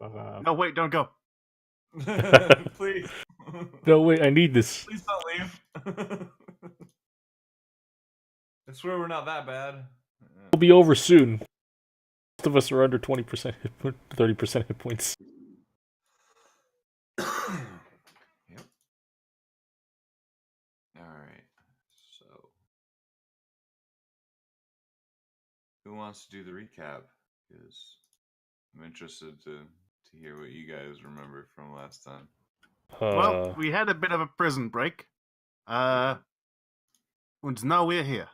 No, wait, don't go. Please. No, wait, I need this. Please don't leave. I swear we're not that bad. It'll be over soon. Most of us are under 20% 30% hit points. Yep. Alright. So who wants to do the recap? Because I'm interested to hear what you guys remember from last time. Well, we had a bit of a prison break. And now we're here.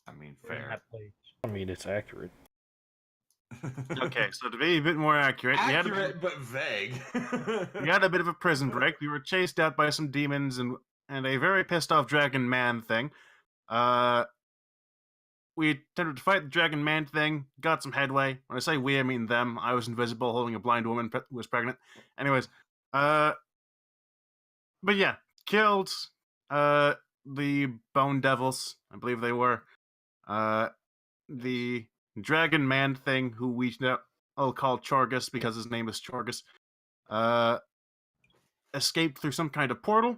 I mean, fair. I mean, it's accurate. Okay, so to be a bit more accurate, accurate but vague. We had a bit of a prison break. We were chased out by some demons and a very pissed off dragon man thing. We attempted to fight the dragon man thing, got some headway. When I say we, I mean them. I was invisible, holding a blind woman who was pregnant. Anyways, but yeah, killed the bone devils, I believe they were. The dragon man thing, who we all call Chorgus because his name is Chorgus, escaped through some kind of portal,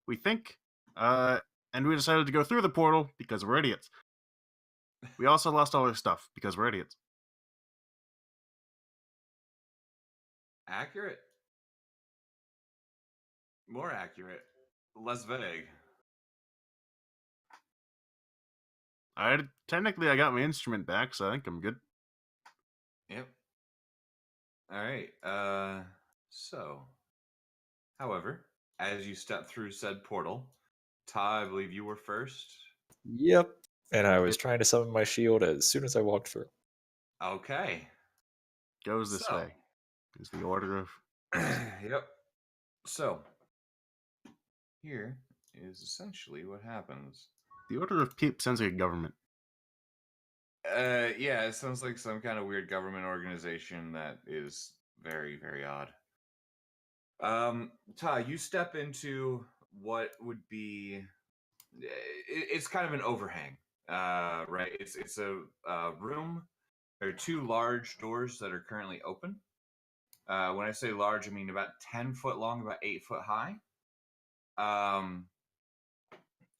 we think. And we decided to go through the portal because we're idiots. We also lost all our stuff because we're idiots. Accurate? More accurate. Less vague. Technically, I got my instrument back, so I think I'm good. Yep. Alright, so, however, as you step through said portal, Ty, I believe you were first. Yep. And I was trying to summon my shield as soon as I walked through. Okay. Goes this way. Is the order of... Yep. So, here is essentially what happens. The Order of Peep sounds like a government. Yeah, it sounds like some kind of weird government organization that is very, very odd. Ty, you step into what would be... It's kind of an overhang, right? It's a room. There are two large doors that are currently open. When I say large, I mean about 10 foot long, about 8 foot high.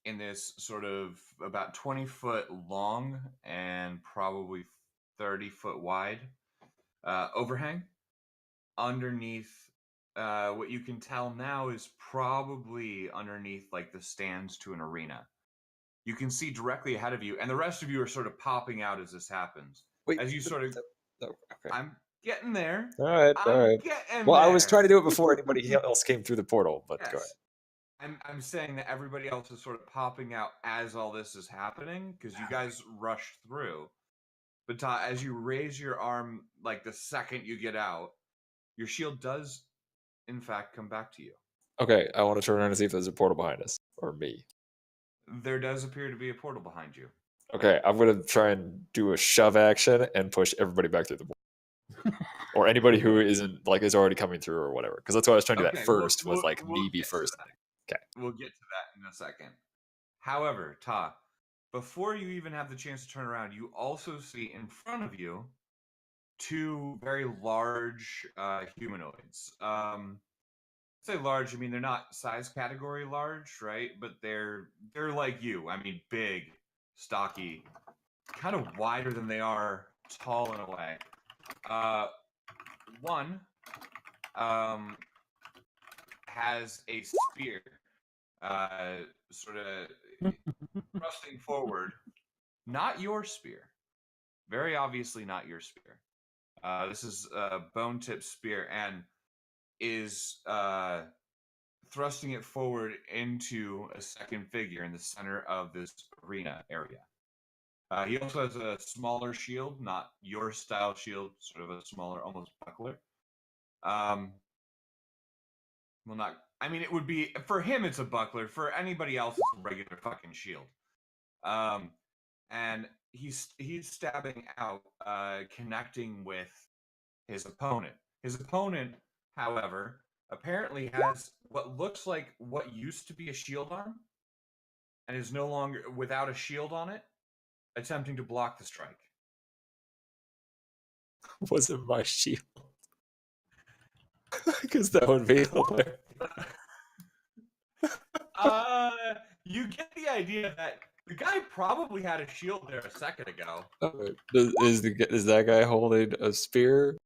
In this sort of about 20 foot long and probably 30 foot wide overhang. Underneath, what you can tell now is probably underneath like the stands to an arena. You can see directly ahead of you, and the rest of you are sort of popping out as this happens. Wait, as you sort of... okay. I'm getting there. All right. Well, I was trying to do it before anybody else came through the portal, but yes. Go ahead. I'm saying that everybody else is sort of popping out as all this is happening, because you guys rushed through. But as you raise your arm, like the second you get out, your shield does, in fact, come back to you. Okay, I want to turn around and see if there's a portal behind us, or me. There does appear to be a portal behind you. Okay, I'm going to try and do a shove action and push everybody back through the portal. Or anybody who isn't, like, is already coming through or whatever. Because that's why I was trying to do that first, was like me be first. Okay. We'll get to that in a second. However, Ta, before you even have the chance to turn around, you also see in front of you two very large humanoids. Say large, I mean they're not size category large, right? But they're like you. I mean big, stocky, kind of wider than they are tall in a way. One has a spear, sort of thrusting forward. Not your spear. Very obviously not your spear. This is a bone-tipped spear and is thrusting it forward into a second figure in the center of this arena area. He also has a smaller shield, not your style shield, sort of a smaller, almost buckler. Well, not... I mean, it would be... For him, it's a buckler. For anybody else, it's a regular fucking shield. And he's stabbing out, connecting with his opponent. His opponent, however, apparently has what looks like what used to be a shield arm, and is no longer without a shield on it, attempting to block the strike. wasn't my shield. Because that would be hilarious. You get the idea that the guy probably had a shield there a second ago. Is that guy holding a spear?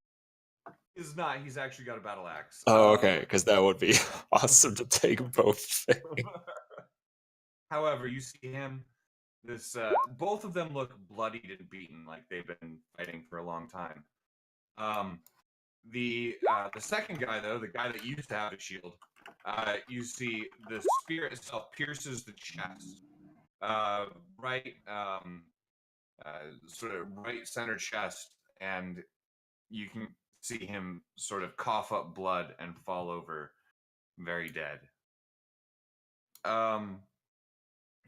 He's not. He's actually got a battle axe. Oh, okay, because that would be awesome to take both things. However, you see him. Both of them look bloodied and beaten, like they've been fighting for a long time. The second guy, though, the guy that used to have a shield, you see the spear itself pierces the chest, sort of right center chest, and you can see him sort of cough up blood and fall over, very dead.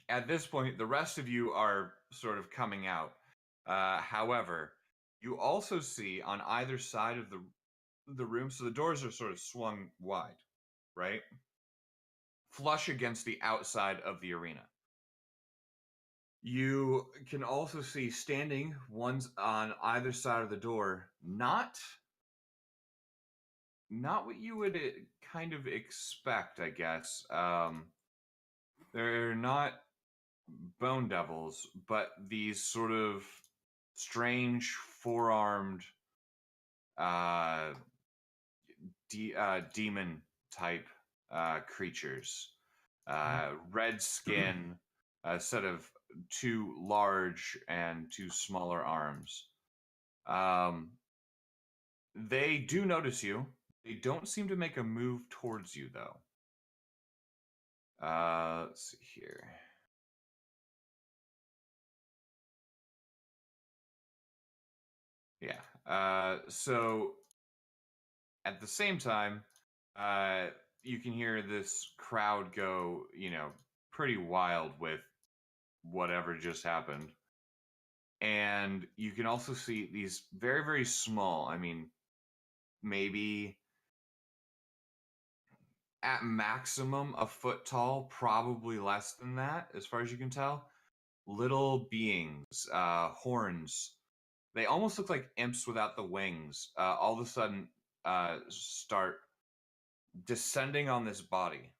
At this point, the rest of you are sort of coming out. However, you also see on either side of the room, so the doors are sort of swung wide, right? Flush against the outside of the arena. You can also see standing ones on either side of the door, not what you would kind of expect, I guess. They're not bone devils, but these sort of strange four-armed demon type creatures. Red skin, a set of two large and two smaller arms. They do notice you. They don't seem to make a move towards you, though. Let's see here. Yeah. So at the same time, you can hear this crowd go, pretty wild with whatever just happened. And you can also see these very, very small, maybe at maximum a foot tall, probably less than that, as far as you can tell. Little beings, horns. They almost look like imps without the wings. All of a sudden, start descending on this body.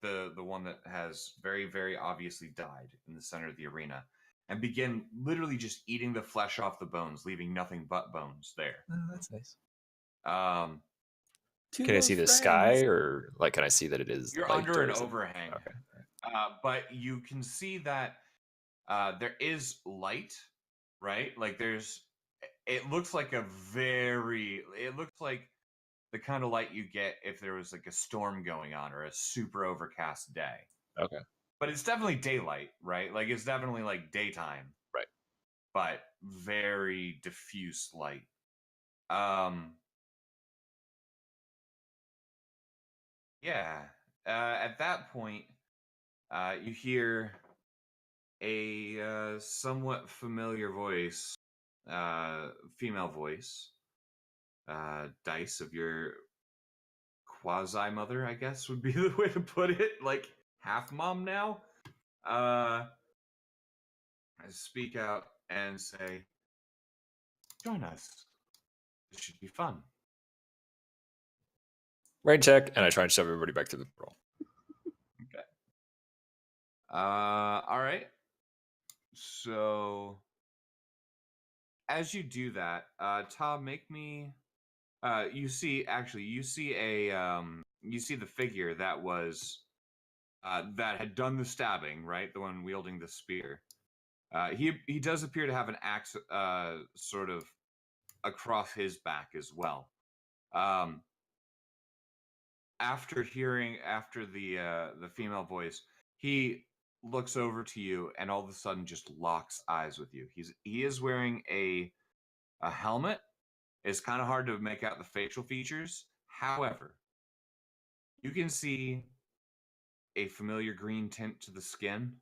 The one that has very, very obviously died in the center of the arena, and begin literally just eating the flesh off the bones, leaving nothing but bones there. Oh, that's nice. Two Can I of see the friends. sky, or can I see that it is? You're like, under an doors and- overhang. Okay. But you can see that there is light, right? Like it looks like the kind of light you get if there was like a storm going on or a super overcast day. Okay. But it's definitely daylight, right? Like it's definitely like daytime. Right. But very diffuse light. Yeah. At that point, you hear a somewhat familiar voice, female voice, Dice, of your quasi-mother, I guess would be the way to put it, like half mom now. I speak out and say, join us. This should be fun. Rain check, and I try and shove everybody back through the portal. Okay. All right. So as you do that, Tom, make me. You see the figure that was that had done the stabbing, right? The one wielding the spear. He does appear to have an axe sort of across his back as well. After the female voice, he looks over to you and all of a sudden just locks eyes with you. He is wearing a helmet. It's kind of hard to make out the facial features. However, you can see a familiar green tint to the skin.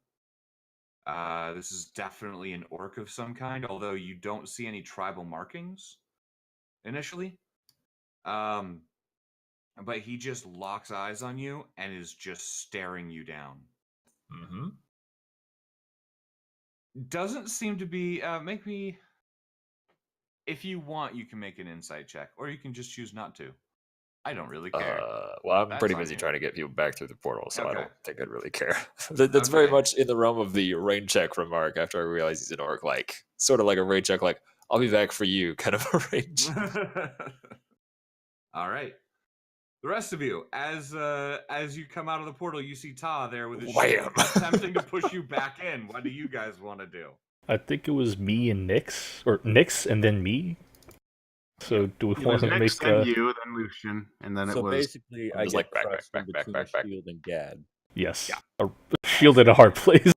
This is definitely an orc of some kind, although you don't see any tribal markings initially. But he just locks eyes on you and is just staring you down. Mm-hmm. Doesn't seem to be... make me if you want, you can make an insight check, or you can just choose not to. I don't really care. Well, I'm That's pretty on busy you. trying to get people back through the portal, so I Okay. don't think I'd really care. That's very Okay. much in the realm of the rain check remark after I realize he's an orc, like, sort of like a rain check, like, I'll be back for you, kind of a range. All right. The rest of you, as you come out of the portal, you see Ta there with his shield, Wham! attempting to push you back in. What do you guys want to do? I think it was me and Nyx, or Nyx and then me. So do we It want was to Nyx, make then you, then Lucian, and then So it was. basically, I'm I just get like, back, crushed in back, between back. Shield and Gad. yes, Yeah. a shield in a hard place.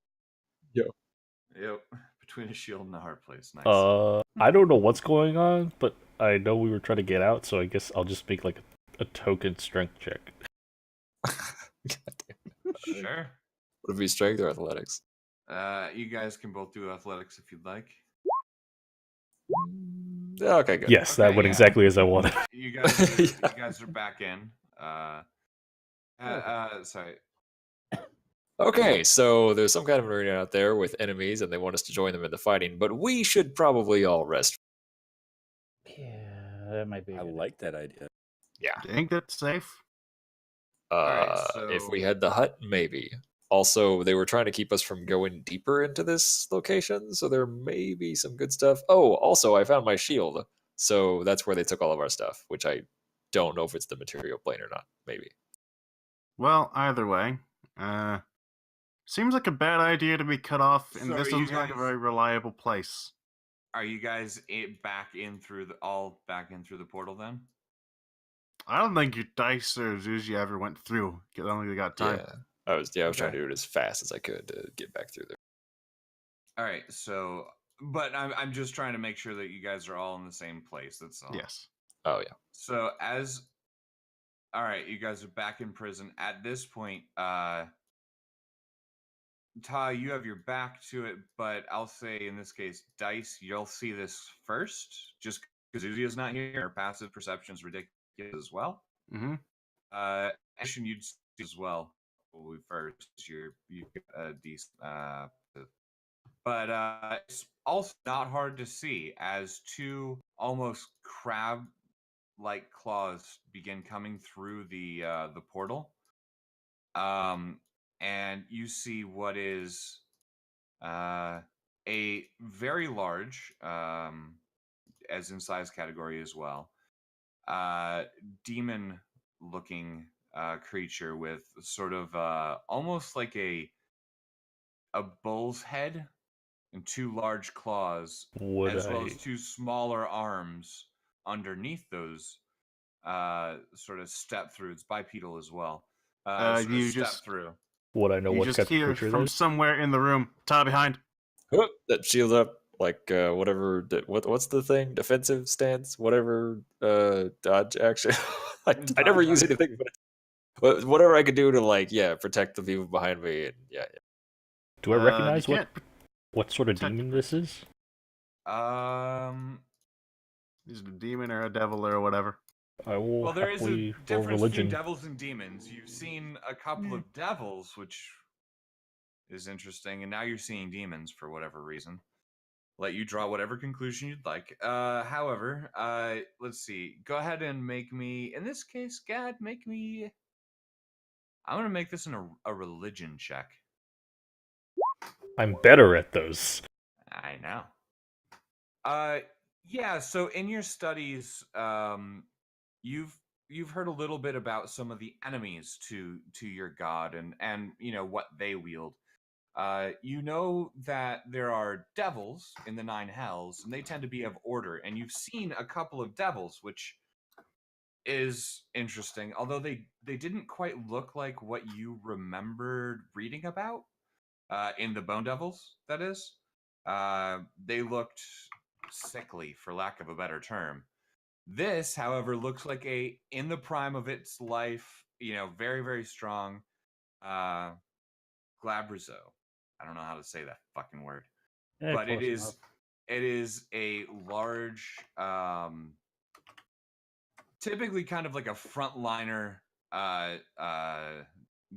Yep. Between a shield and a hard place. Nice. I don't know what's going on, but I know we were trying to get out, so I guess I'll just make like a token strength check. Sure. Would it be strength or athletics? You guys can both do athletics if you'd like. Yeah, okay, good. Yes, that Okay, went yeah. exactly as I wanted. You guys are, Yeah. you guys are back in. Sorry. Okay, so there's some kind of arena out there with enemies, and they want us to join them in the fighting, but we should probably all rest. Yeah, that might be. I like that idea. Yeah. Do you think that's safe? Alright, If we so- had the hut, maybe. Also, they were trying to keep us from going deeper into this location, so there may be some good stuff. Oh, also, I found my shield, so that's where they took all of our stuff, which I don't know if it's the material plane or not. Maybe. Well, either way, seems like a bad idea to be cut off, and So this are you doesn't seem like a guys- very reliable place. Are you guys back in through the portal then? I don't think your Dice or Zuzi ever went through. I don't think they got time. Yeah, I was trying Okay. to do it as fast as I could to get back through there. All right, so but I'm just trying to make sure that you guys are all in the same place. That's all. Yes. Oh yeah. So all right, you guys are back in prison. At this point, Ta, you have your back to it, but I'll say in this case, Dice, you'll see this first, just because Uzia's not here. Her passive perception is ridiculous as well. Mm-hmm. Action you'd see as well. Probably first, you got a decent. But it's also not hard to see as two almost crab-like claws begin coming through the portal. And you see what is a very large, as in size category as well, demon-looking creature with sort of almost like a bull's head and two large claws, Would as well I? as two smaller arms underneath those. Sort of step through. It's bipedal as well. Sort of You step just- through. Would I know You what just type of hear creature from that is? somewhere in the room. Ta behind. Whoop, that shield up, like whatever. What's the thing? Defensive stance, whatever. Dodge action. I never use Dodge anything, but whatever I could do to protect the people behind me. And yeah. Do I recognize you what sort of demon this is? Is it a demon or a devil or whatever? I will Well, there is a happily roll difference between religion. devils and demons. You've seen a couple of devils, which is interesting, and now you're seeing demons for whatever reason. Let you draw whatever conclusion you'd like. However, let's see. Go ahead and make me, in this case, Gad, make me. I'm going to make this a religion check. I'm better at those. I know. Yeah. So in your studies, you've heard a little bit about some of the enemies to your god and you know what they wield. You know that there are devils in the nine hells, and they tend to be of order. And you've seen a couple of devils, which is interesting. Although they didn't quite look like what you remembered reading about in the Bone Devils. That is, they looked sickly, for lack of a better term. This, however, looks like in the prime of its life, you know, very, very strong, Glabrizo. I don't know how to say that fucking word, Yeah, but it close is a large, typically kind of like a frontliner,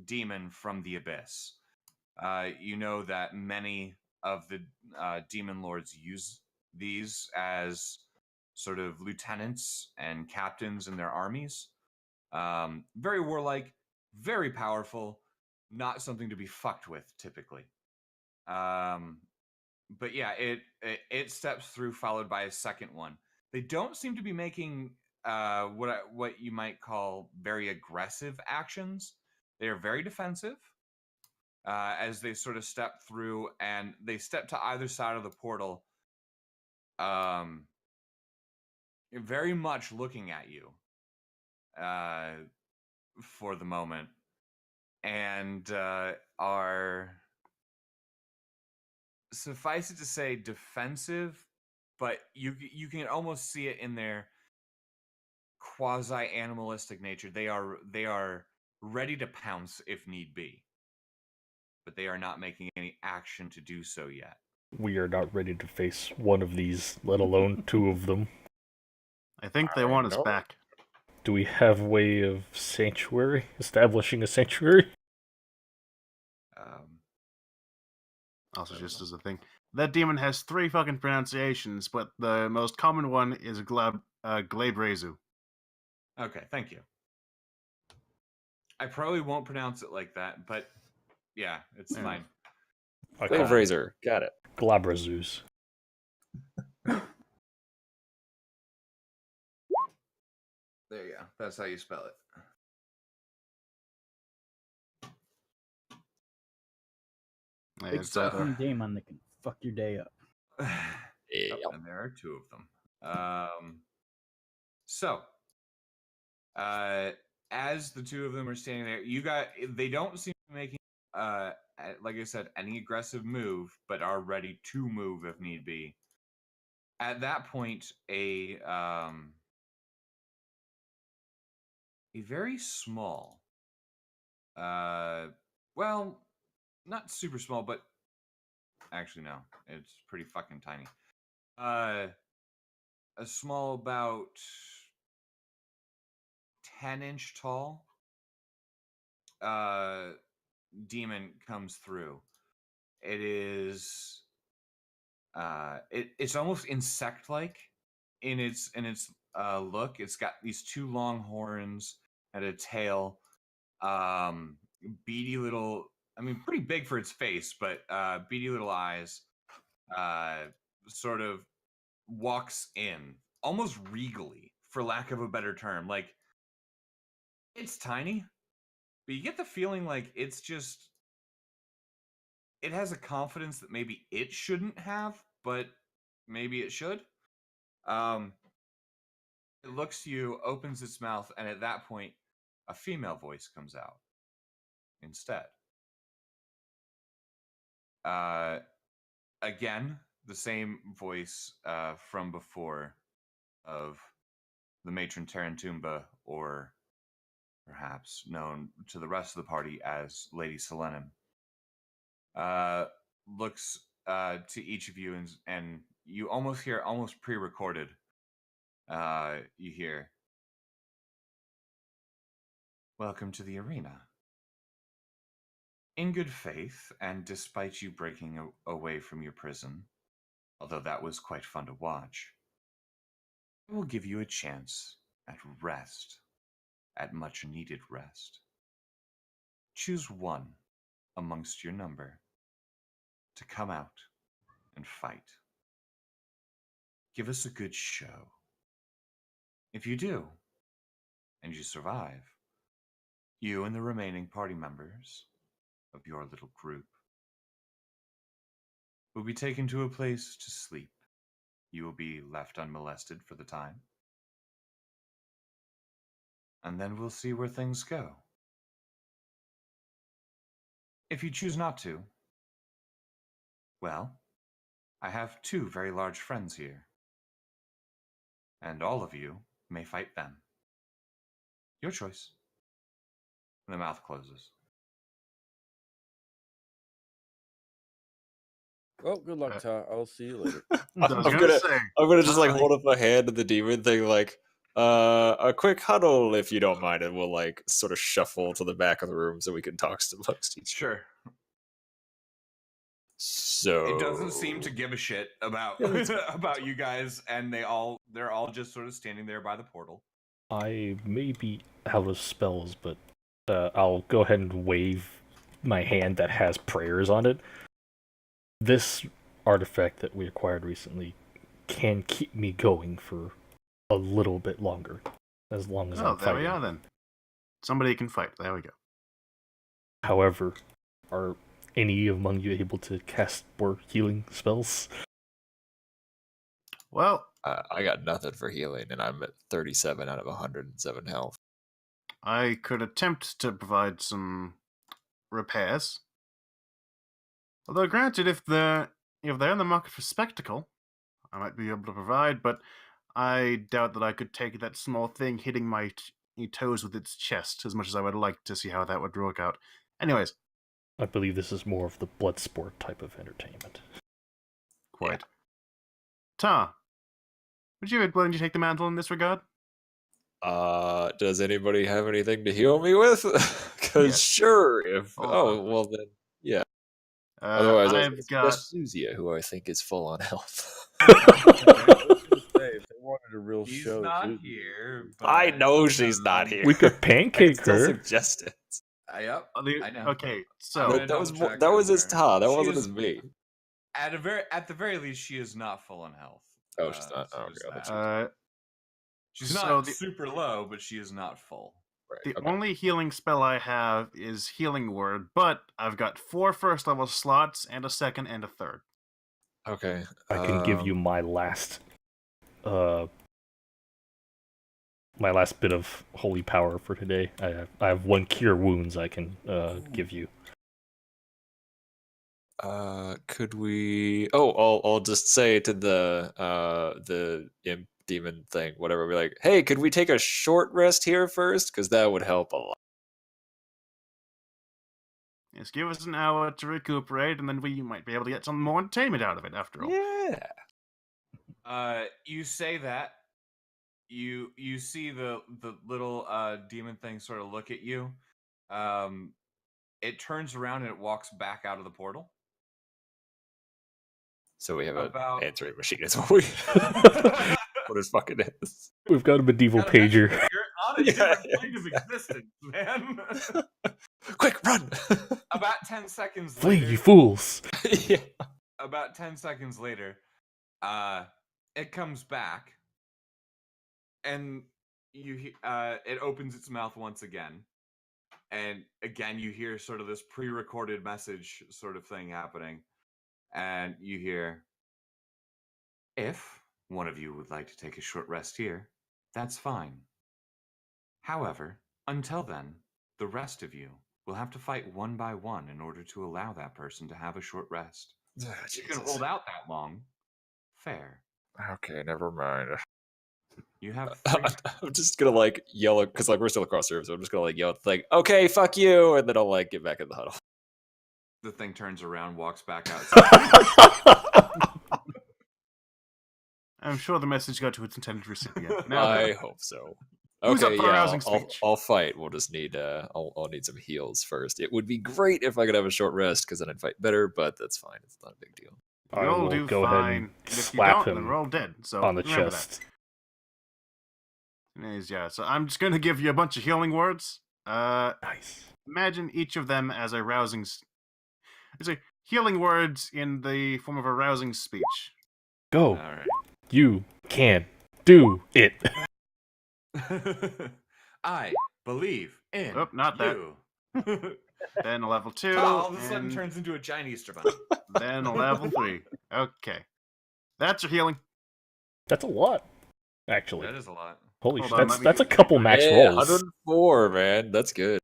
demon from the abyss. You know that many of the demon lords use these as sort of lieutenants and captains in their armies. Very warlike, very powerful, not something to be fucked with typically. But yeah, it steps through, followed by a second one. They don't seem to be making what you might call very aggressive actions. They are very defensive as they sort of step through, and they step to either side of the portal, very much looking at you for the moment, and are, suffice it to say, defensive, but you can almost see it in their quasi-animalistic nature. They are ready to pounce if need be, but they are not making any action to do so yet. We are not ready to face one of these, let alone two of them. I think they want us know. back. Do we have a way of sanctuary? Establishing a sanctuary? Also, just as a thing, that demon has 3 fucking pronunciations, but the most common one is Glabrezu. Okay, thank you. I probably won't pronounce it like that, but yeah, it's Yeah. fine. Okay. Glaive Razor, got it. Glabrazus. There you go. That's how you spell it. It's, It's, One demon that can fuck your day up. Yeah. And there are 2 of them. So, as the 2 of them are standing there, they don't seem to be making, like I said, any aggressive move, but are ready to move if need be. At that point, a very small, well, not super small, but actually no, it's pretty fucking tiny. A small, about 10-inch tall demon comes through. It is it's almost insect-like in its look. It's got these 2 long horns and a tail, beady little, I mean, pretty big for its face, but beady little eyes. Sort of walks in almost regally, for lack of a better term. Like, it's tiny, but you get the feeling like it has a confidence that maybe it shouldn't have, but maybe it should. It looks to you, opens its mouth, and at that point, a female voice comes out instead. Again, the same voice from before of the matron Tarantumba, or perhaps known to the rest of the party as Lady Selenum. Looks to each of you, and you almost hear, almost pre-recorded, you hear, "Welcome to the arena. In good faith, and despite you breaking away from your prison, although that was quite fun to watch, I will give you a chance at rest, at much needed rest. Choose one amongst your number to come out and fight. Give us a good show. If you do, and you survive, you and the remaining party members of your little group will be taken to a place to sleep. You will be left unmolested for the time. And then we'll see where things go. If you choose not to, well, I have 2 very large friends here, and all of you may fight them. Your choice." And the mouth closes. Well, good luck, Ta. I'll see you later. I was I'm gonna gonna- say, I'm gonna just like Hi. hold up a hand to the demon thing, like, a quick huddle if you don't mind, and we'll like sort of shuffle to the back of the room so we can talk amongst each other. Sure. So It doesn't seem to give a shit about about you guys, and they're all just sort of standing there by the portal. I may be out of spells, but I'll go ahead and wave my hand that has prayers on it. This artifact that we acquired recently can keep me going for a little bit longer, as long as Oh, I'm there fighting. we are then. Somebody can fight. There we go. However, are any among you able to cast more healing spells? Well, I got nothing for healing, and I'm at 37 out of 107 health. I could attempt to provide some repairs. Although, granted, if they're in the market for spectacle, I might be able to provide. But I doubt that I could take that small thing hitting my toes with its chest as much as I would like to see how that would work out. Anyways, I believe this is more of the blood sport type of entertainment. quite. Ta, would you be willing to take the mantle in this regard? Does anybody have anything to heal me with? Because Yes. sure, if Hold on. well then yeah. Otherwise, I was gonna I've got. suggest Zuzia, who I think is full on health. I was gonna say, if they wanted a real He's show, not Zeus- here. I but, know she's not here. We could I pancake still her. suggest it. Yep. The- I know. Okay, I'm so gonna That was double check that was on his her. ta. That She wasn't is- his me. At the very least, she is not full in health. Oh, she's not. So Oh, there's God, that. that's She's so not the- super low, but she is not full. right. the Okay. only healing spell I have is Healing Word, but I've got 4 first level slots and a second and a third. Okay. I can give you my last bit of holy power for today. I have 1 cure wounds I can give you. Could we? Oh, I'll just say to the imp demon thing, whatever. Be like, hey, could we take a short rest here first? Because that would help a lot. Yes, give us an hour to recuperate, and then we might be able to get some more entertainment out of it, after all. Yeah. You say that. You see the little demon thing sort of look at you. It turns around and it walks back out of the portal. So we have About- an answering machine. Is what we. What it fucking is. We've got a medieval Gotta mention, pager. You're on a Yeah, different yeah, plane of existence, man. Quick, run! About 10 seconds Flee, later. you fools! Yeah. About 10 seconds later, it comes back, and it opens its mouth once again, and again you hear sort of this pre-recorded message sort of thing happening, and you hear, if one of you would like to take a short rest here, that's fine. However, until then, the rest of you will have to fight one by one in order to allow that person to have a short rest. Ah, You can Jesus. hold out that long. Fair. Okay, never mind. You have I'm just gonna like yell it because like we're still across the room, so I'm just gonna like yell at the thing, okay, fuck you, and then I'll like get back in the huddle. the thing turns around, walks back outside. I'm sure the message got to its intended recipient. Now, I hope so. Who's up Okay, for a yeah, rousing I'll speech? fight. We'll just need I'll need some heals first. It would be great if I could have a short rest because then I'd fight better, but that's fine. It's not a big deal. I you'll will do go fine. ahead and if you slap don't, then him we're all dead. So on the remember chest. That. Anyways, yeah. So I'm just going to give you a bunch of healing words. Nice. Imagine each of them as a rousing. It's a healing words in the form of a rousing speech. Go. All right. You can do it. I believe in Oh, not that. you. Then a level 2. All of a sudden and turns into a giant Easter bunny. then a level 3. Okay. That's your healing. That's a lot, actually. That is a lot. Holy Hold shit, on, that's let me- a couple max Yeah, rolls. 104, man. That's good.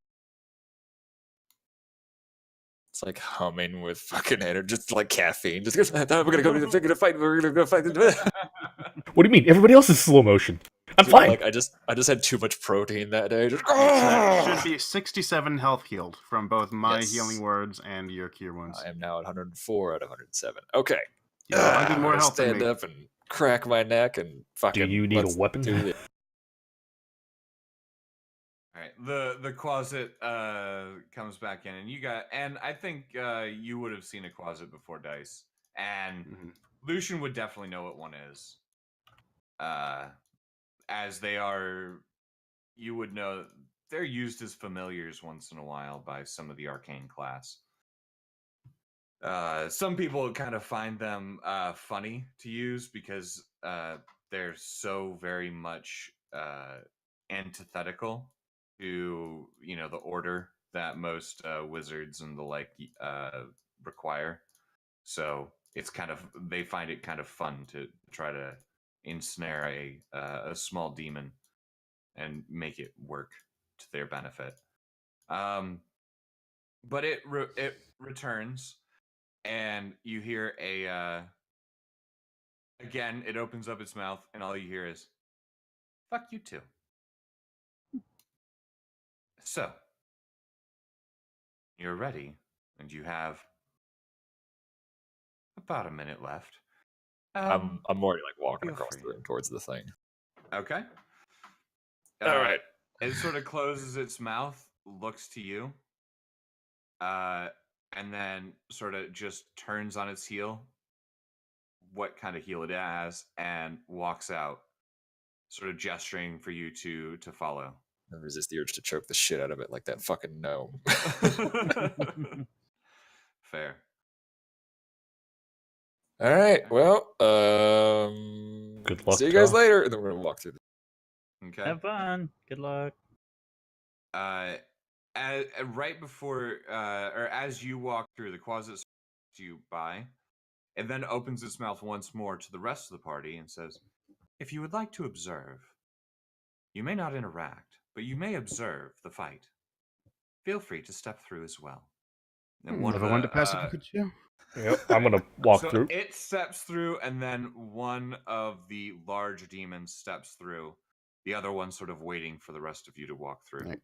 It's like humming with fucking energy, just like caffeine. Just we're gonna go fight. We're gonna go fight. What do you mean? Everybody else is slow motion. I'm Dude, fine. Like I just had too much protein that day. Just, Should be 67 health healed from both my Yes. healing words and your cure wounds. I am now at 104 out of 107. Okay. You have 100 I'm more gonna health than stand me. up and crack my neck and fucking. Do you need a let's weapon? do this. All right, the closet comes back in, and I think you would have seen a closet before, Dice, and Mhm. Lucian would definitely know what one is. As they are, you would know they're used as familiars once in a while by some of the arcane class. Some people kind of find them funny to use because they're so very much antithetical to the order that most wizards and the like require. So it's kind of they find it kind of fun to try to ensnare a small demon and make it work to their benefit. But it returns, and you hear again. It opens up its mouth, and all you hear is "fuck you too." So you're ready, and you have about a minute left. I'm already like walking feel across free. the room towards the thing. Okay. All right. It sort of closes its mouth, looks to you, and then sort of just turns on its heel, what kind of heel it has, and walks out, sort of gesturing for you to follow. I resist the urge to choke the shit out of it like that fucking gnome. Fair. All right. Well, Good luck, see you guys Tom. later. And then we're gonna walk through. Okay. Have fun. Good luck. Right before, or as you walk through, the closet starts you by, and then opens its mouth once more to the rest of the party and says, "If you would like to observe, you may not interact, but you may observe the fight. Feel free to step through as well." And one of Never wanted to pass the it, could you? Yep, I'm gonna walk so through. it steps through, and then one of the large demons steps through. The other one sort of waiting for the rest of you to walk through. Right.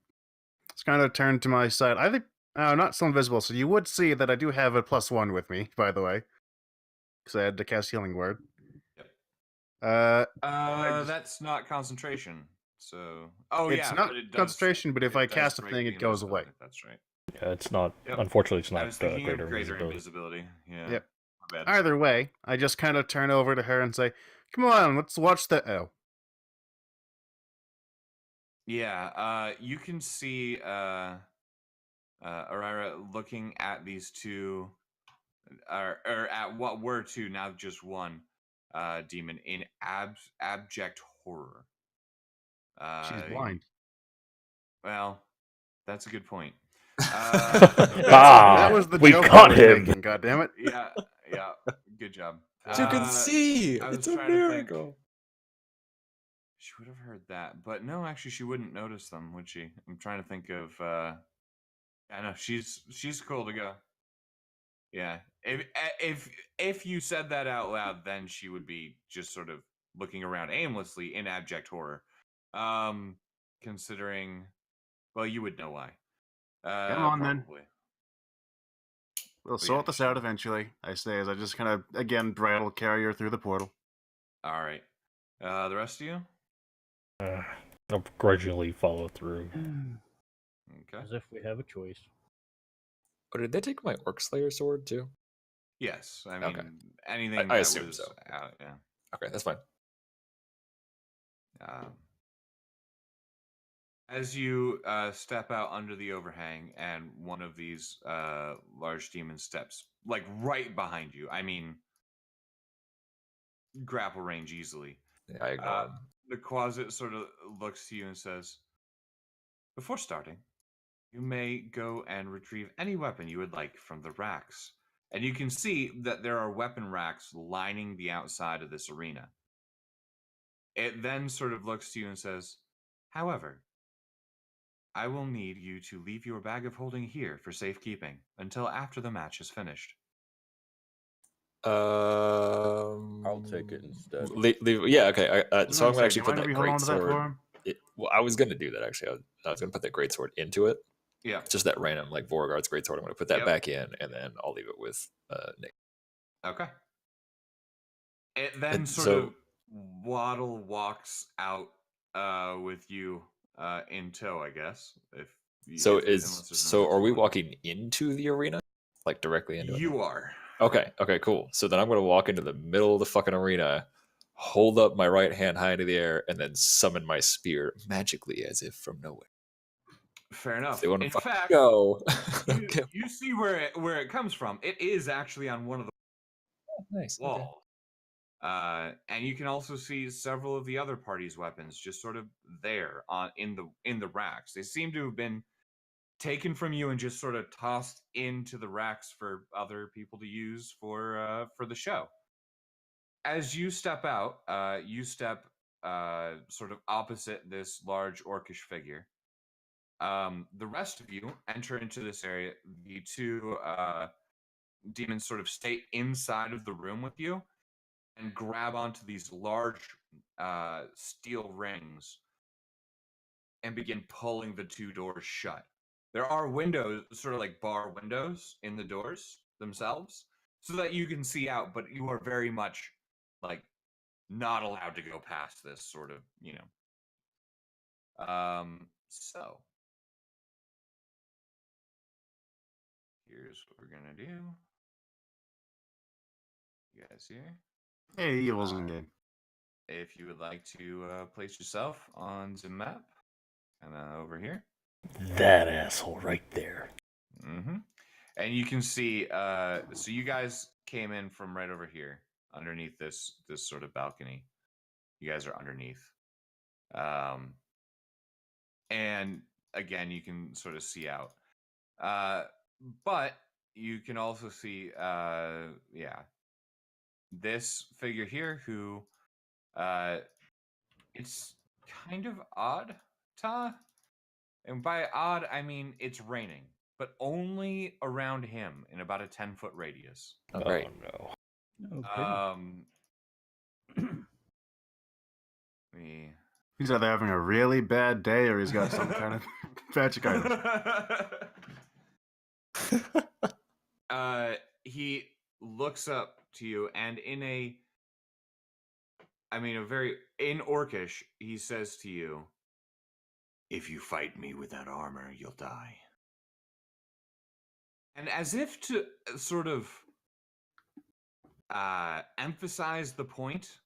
It's kind of turned to my side. I think I'm not still invisible, so you would see that I do have a +1 with me, by the way, because I had to cast Healing Word. Yep. just- That's not concentration. So, oh It's yeah, not but it does. concentration, but if I does cast a break thing, the it goes away. invisibility, That's right. Yeah, it's not. Yep. Unfortunately, it's I not was thinking greater of greater invisibility. invisibility. Yeah. Yep. My bad. Either way, I just kind of turn over to her and say, "Come on, let's watch the." Oh, Yeah. You can see Arira looking at these two, or at what were two, now just one, demon in abject horror. she's blind. Well, that's a good point. Ah, That was the we joke I caught was him. making. God damn it! Yeah, good job. You can see. I was It's a trying to think. miracle. She would have heard that, but no, actually, she wouldn't notice them, would she? I'm trying to think of. I know she's cool to go. Yeah, if you said that out loud, then she would be just sort of looking around aimlessly in abject horror. Considering, well, you would know why. Come on, then. Probably. We'll But sort yeah, this out eventually. I say as I just kind of again brattle carry her through the portal. All right. The rest of you? I'll grudgingly follow through. Okay. As if we have a choice. Oh, did they take my Orc Slayer sword too? Yes, I mean Okay. anything I that assume was so. out. Yeah. Okay, that's fine. As you step out under the overhang, and one of these large demons steps like right behind you. I mean, grapple range easily. Yeah, I ignore him. The closet sort of looks to you and says, "Before starting, you may go and retrieve any weapon you would like from the racks." And you can see that there are weapon racks lining the outside of this arena. It then sort of looks to you and says, "However, I will need you to leave your bag of holding here for safekeeping until after the match is finished." I'll take it instead. Yeah, okay. So I'm Say, actually do you put mind if that we hold great on to that for sword. him? Well, I was gonna do that actually. I was gonna put that great sword into it. Yeah. Just that random like Vorgard's great sword. I'm gonna put that Yep. back in, and then I'll leave it with Nick. Okay. It then And sort so- of walks out with you in tow, I guess. So unless there's so another are we spot. walking into the arena, like directly into it? You are. Okay, cool. So then I'm gonna walk into the middle of the fucking arena, hold up my right hand high into the air, and then summon my spear magically as if from nowhere. Fair If enough. they want to In fucking fact, go. you see where it comes from. It is actually on one of the Nice. Okay. walls. And you can also see several of the other party's weapons just sort of there in the racks. They seem to have been taken from you and just sort of tossed into the racks for other people to use for the show. As you step out, you step sort of opposite this large orcish figure. The rest of you enter into this area. The two demons sort of stay inside of the room with you and grab onto these large steel rings and begin pulling the two doors shut. There are windows, sort of like bar windows in the doors themselves, so that you can see out, but you are very much like not allowed to go past this sort of, so here's what we're gonna do. You guys here? Hey, Evil's in game. If you would like to place yourself on the map, and over here. That asshole right there. Mm-hmm. And you can see, so you guys came in from right over here, underneath this sort of balcony. You guys are underneath. And again, you can sort of see out. But you can also see, this figure here who, it's kind of odd, Ta. And by odd, I mean it's raining, but only around him in about a 10-foot radius. Oh, great. no. He's either having a really bad day or he's got some kind of magic item. He looks up to you, and in Orcish, he says to you, "If you fight me with that armor, you'll die." And as if to sort of emphasize the point,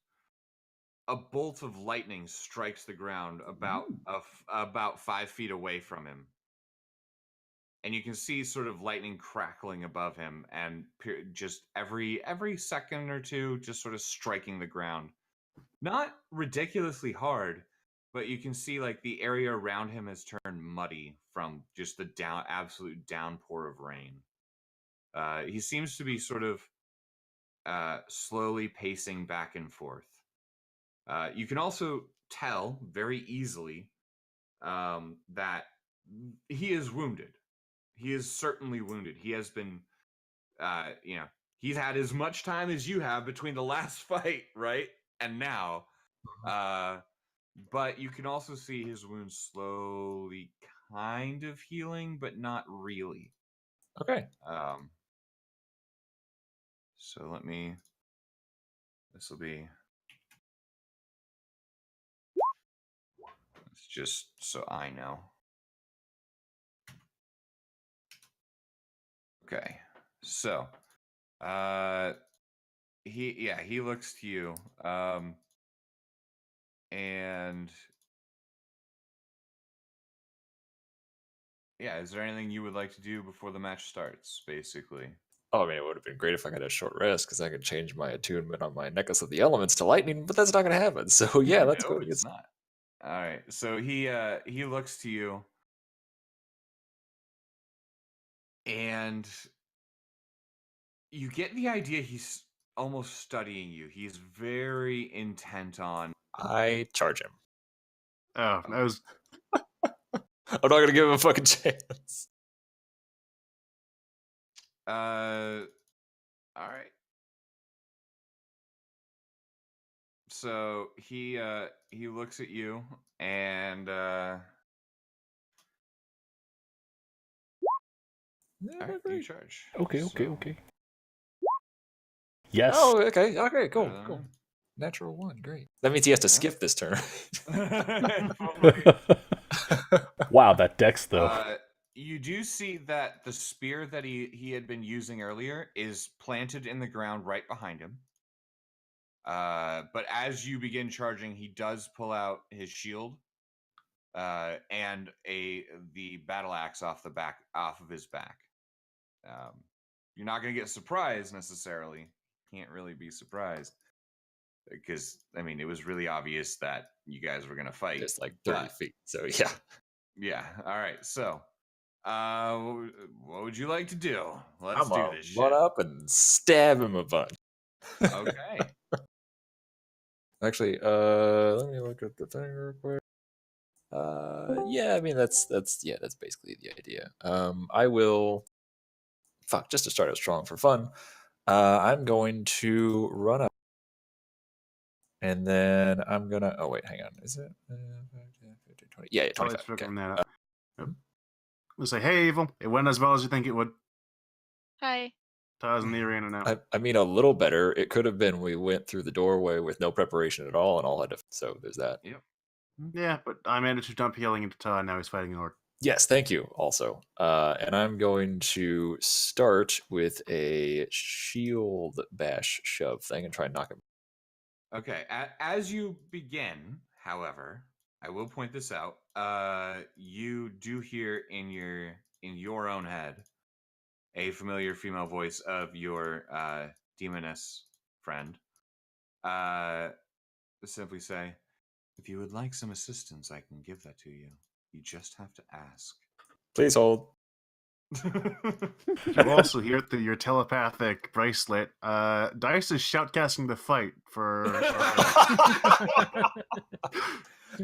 a bolt of lightning strikes the ground about 5 feet away from him. And you can see sort of lightning crackling above him, and just every second or two, just sort of striking the ground. Not ridiculously hard, but you can see like the area around him has turned muddy from just the absolute downpour of rain. He seems to be sort of slowly pacing back and forth. You can also tell very easily that he is wounded. He is certainly wounded. He has been, he's had as much time as you have between the last fight, right? And now. But you can also see his wounds slowly kind of healing, but not really. Okay. So this will be, it's just so I know. Okay, so, he looks to you, and is there anything you would like to do before the match starts, basically? Oh, I mean, it would have been great if I got a short rest because I could change my attunement on my Necklace of the Elements to lightning, but that's not going to happen. So yeah, let's go. It's not. All right, so he looks to you, and you get the idea he's almost studying you. He's very intent on. I charge him. Oh, that was. I'm not going to give him a fucking chance. All right. So he looks at you and all right, you charge. Okay. Yes. Oh, okay, cool. Natural 1, great. That means he has to skip this turn. Wow, that dex though. You do see that the spear that he had been using earlier is planted in the ground right behind him. But as you begin charging, he does pull out his shield and the battle axe off of his back. You're not going to get surprised necessarily. Can't really be surprised because I mean it was really obvious that you guys were going to fight. Just like 30 but- feet. So yeah. Yeah. All right. So, what would you like to do? Let's I'm do gonna this run shit. up and stab him a bunch. Okay. Actually, let me look at the thing real quick. Yeah, I mean that's basically the idea. I will just to start out strong for fun. I'm going to run up, and then I'm gonna. Oh wait, hang on. Is it 20? Yeah, Probably 25. Okay. figuring that out. Yep. We'll say, hey, Evil. It went as well as you think it would. Hi. Taz in the arena now. I mean, a little better. It could have been we went through the doorway with no preparation at all, and all had to. So there's that. Yep. Yeah, but I managed to jump healing into Ta, and now he's fighting an orc. Yes, thank you. Also, and I'm going to start with a shield bash shove thing and try and knock him. Okay. As you begin, however, I will point this out. You do hear in your own head a familiar female voice of your demoness friend. Simply say, "If you would like some assistance, I can give that to you. You just have to ask." Please hold. You also hear through your telepathic bracelet, Dice is shoutcasting the fight for.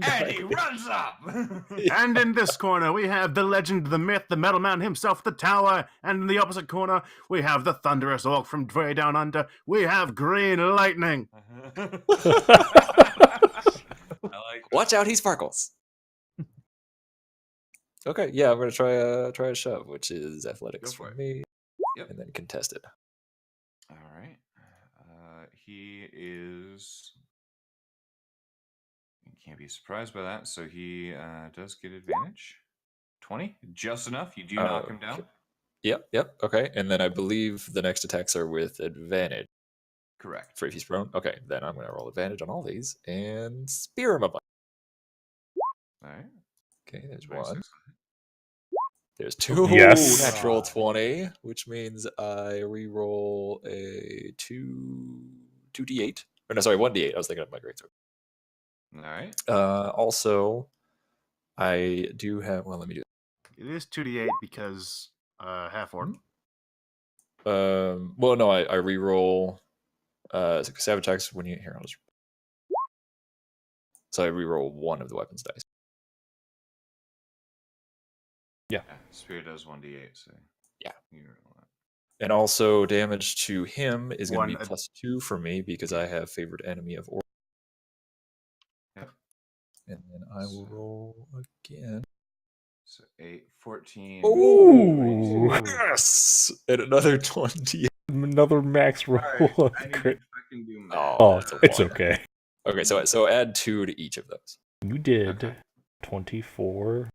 And he runs up. And in this corner, we have the legend, the myth, the metal man himself, the tower. And in the opposite corner, we have the thunderous orc from way down under. We have Green Lightning. I like. Watch out, he sparkles. Okay, yeah, I'm gonna try a shove, which is athletics Go for for it. me, Yep. and then contested. All right. He is. You can't be surprised by that. So he does get advantage. 20, just enough. You do knock him down. Yep. Okay, and then I believe the next attacks are with advantage Correct. for if he's prone. Okay, then I'm gonna roll advantage on all these and spear him a bunch. All right. Okay, there's 26. one. There's two. Yes. Natural 20, which means I re-roll a 2d8. Or no, sorry, 1d8. I was thinking of my greatsword. All right. Also, I do have. Well, let me do. It is 2d8 because half orc. Well, no, I re-roll. Savage attacks when you here. I'll just. So I re-roll one of the weapons dice. Yeah. Spear does 1d8. So Yeah. you roll that. And also, damage to him is going to One be +2 for me because I have favored enemy of orc. Yep. And then I will roll again. So 8, 14. Ooh. Yes! And another 20. Another max roll. All right. of I need to crit. fucking do math. Oh, It's one. okay. Okay, so add 2 to each of those. You did Okay. 24,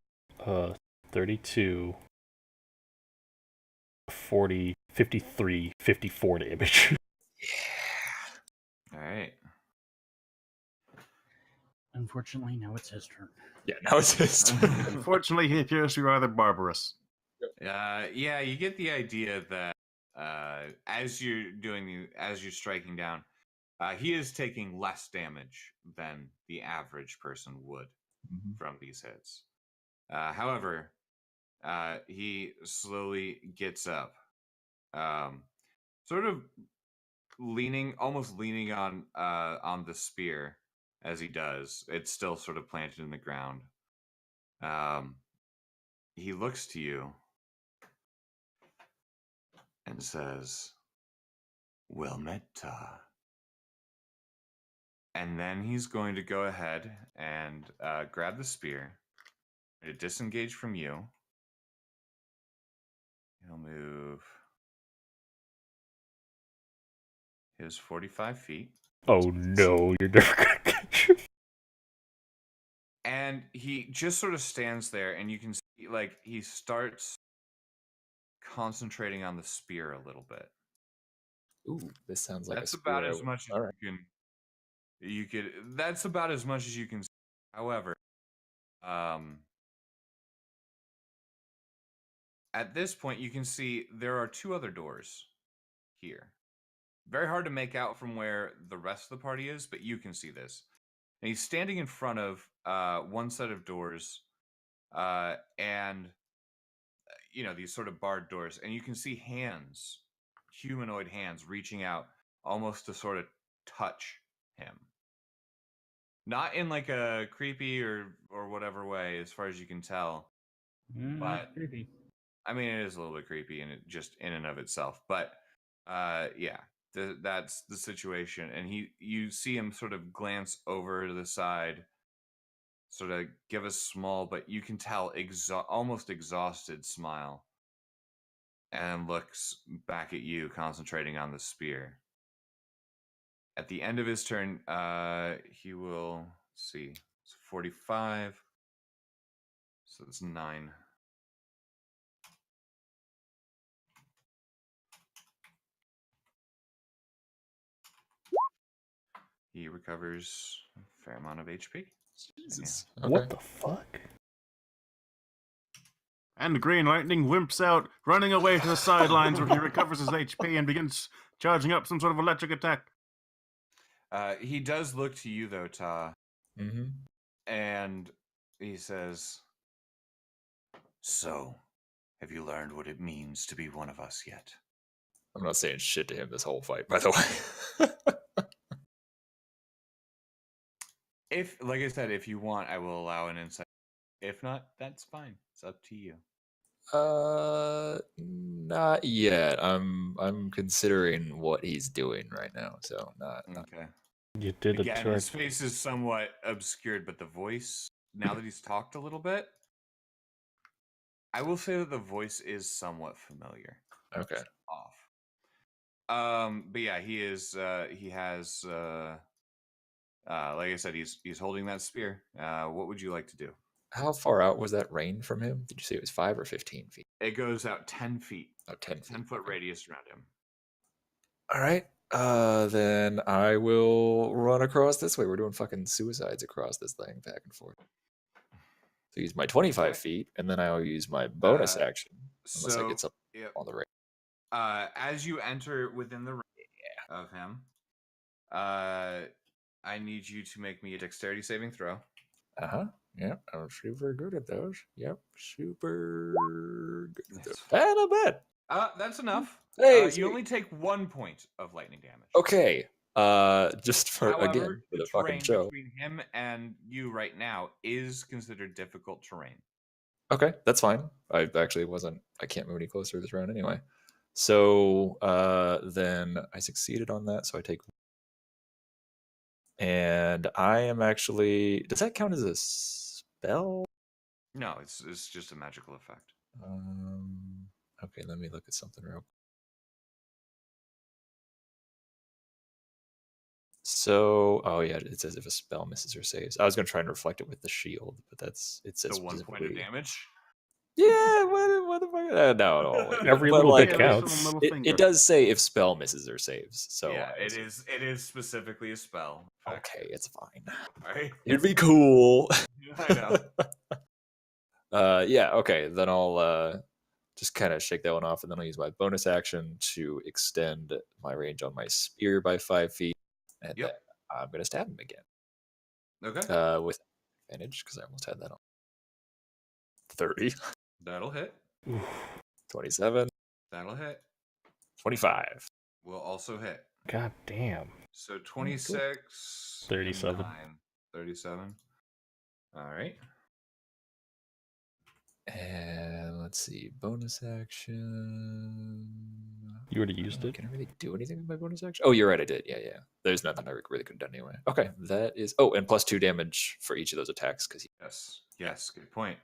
32, 40, 53, 54 damage. All right. Unfortunately, now it's his turn. Yeah, now it's his turn. Unfortunately, he appears to be rather barbarous. Yeah, you get the idea that as you're striking down, he is taking less damage than the average person would from these hits. However, he slowly gets up, sort of almost leaning on the spear as he does. It's still sort of planted in the ground. He looks to you and says, "Well met, Ta." And then he's going to go ahead and grab the spear, to disengage from you. He'll move his 45 feet. Oh no, you're never gonna catch him. And And he just sort of stands there, and you can see, like, he starts concentrating on the spear a little bit. Ooh, this sounds like That's a about spear. as much as All right. you could. That's about as much as you can. However, at this point, you can see there are 2 other doors here. Very hard to make out from where the rest of the party is, but you can see this. And he's standing in front of one set of doors, and these sort of barred doors, and you can see hands, humanoid hands, reaching out almost to sort of touch him. Not in like a creepy or whatever way, as far as you can tell. But Creepy. I mean, it is a little bit creepy, and it just in and of itself. But yeah, that's the situation. And you see him sort of glance over to the side, sort of give a small, but you can tell almost exhausted smile, and looks back at you, concentrating on the spear. At the end of his turn, he will see. It's 45. So it's 9. He recovers a fair amount of HP. Jesus. What Okay. the fuck? And the Green Lightning wimps out, running away to the sidelines where he recovers his HP and begins charging up some sort of electric attack. He does look to you, though, Ta, Mm-hmm. and he says, "So, have you learned what it means to be one of us yet?" I'm not saying shit to him this whole fight, by the way. If, like I said, if you want, I will allow an insight. If not, that's fine. It's up to you. Not yet. I'm considering what he's doing right now, so not. Okay. You did a Again, turn. his face is somewhat obscured, but the voice, now that he's talked a little bit, I will say that the voice is somewhat familiar. Okay. It's off. But yeah, he is. He has. Like I said, he's holding that spear. What would you like to do? How far out was that range from him? Did you say it was 5 or 15 feet? It goes out 10 feet. Oh, 10 feet. 10 foot Okay. radius around him. All right. Then I will run across this way. We're doing fucking suicides across this thing, back and forth. So use my 25 Okay. feet, and then I'll use my bonus action unless I So, get something yep. on the range. As you enter within the range of him, I need you to make me a dexterity saving throw. Yep. I'm super good at those. Yep. Super good at those. That's And a bit. That's enough. Hey, You sweet. only take 1 point of lightning damage. Okay. Just for However, again for the the fucking terrain show. between him and you right now is considered difficult terrain. Okay, that's fine. I actually wasn't. I can't move any closer this round anyway. So then I succeeded on that. So I take, and I am actually. Does that count as a spell? No, it's just a magical effect. Okay, let me look at something real. So, oh yeah, it says if a spell misses or saves. I was gonna try and reflect it with the shield, but it says So 1 point of specifically- damage. Yeah, what the fuck? No. Every But, little like, bit Every single counts. middle It finger. does say if spell misses or saves. So yeah, I was- it is specifically a spell. effect. Okay, it's fine. Right? It'd be cool. I know. Yeah, okay. Then I'll just kind of shake that one off, and then I'll use my bonus action to extend my range on my spear by 5 feet, and Yep. then I'm gonna stab him again. Okay. With advantage because I almost had that on. 30, That'll hit. 27, That'll hit. 25. Will also hit. God damn. So 26. 37. 9, 37. All right. And let's see, bonus action. You already used it? Can I really do anything with my bonus action? Oh, you're right, I did. Yeah. There's nothing I really could have done anyway. Okay, that is. Oh, and plus 2 damage for each of those attacks. Because Yes. Good point.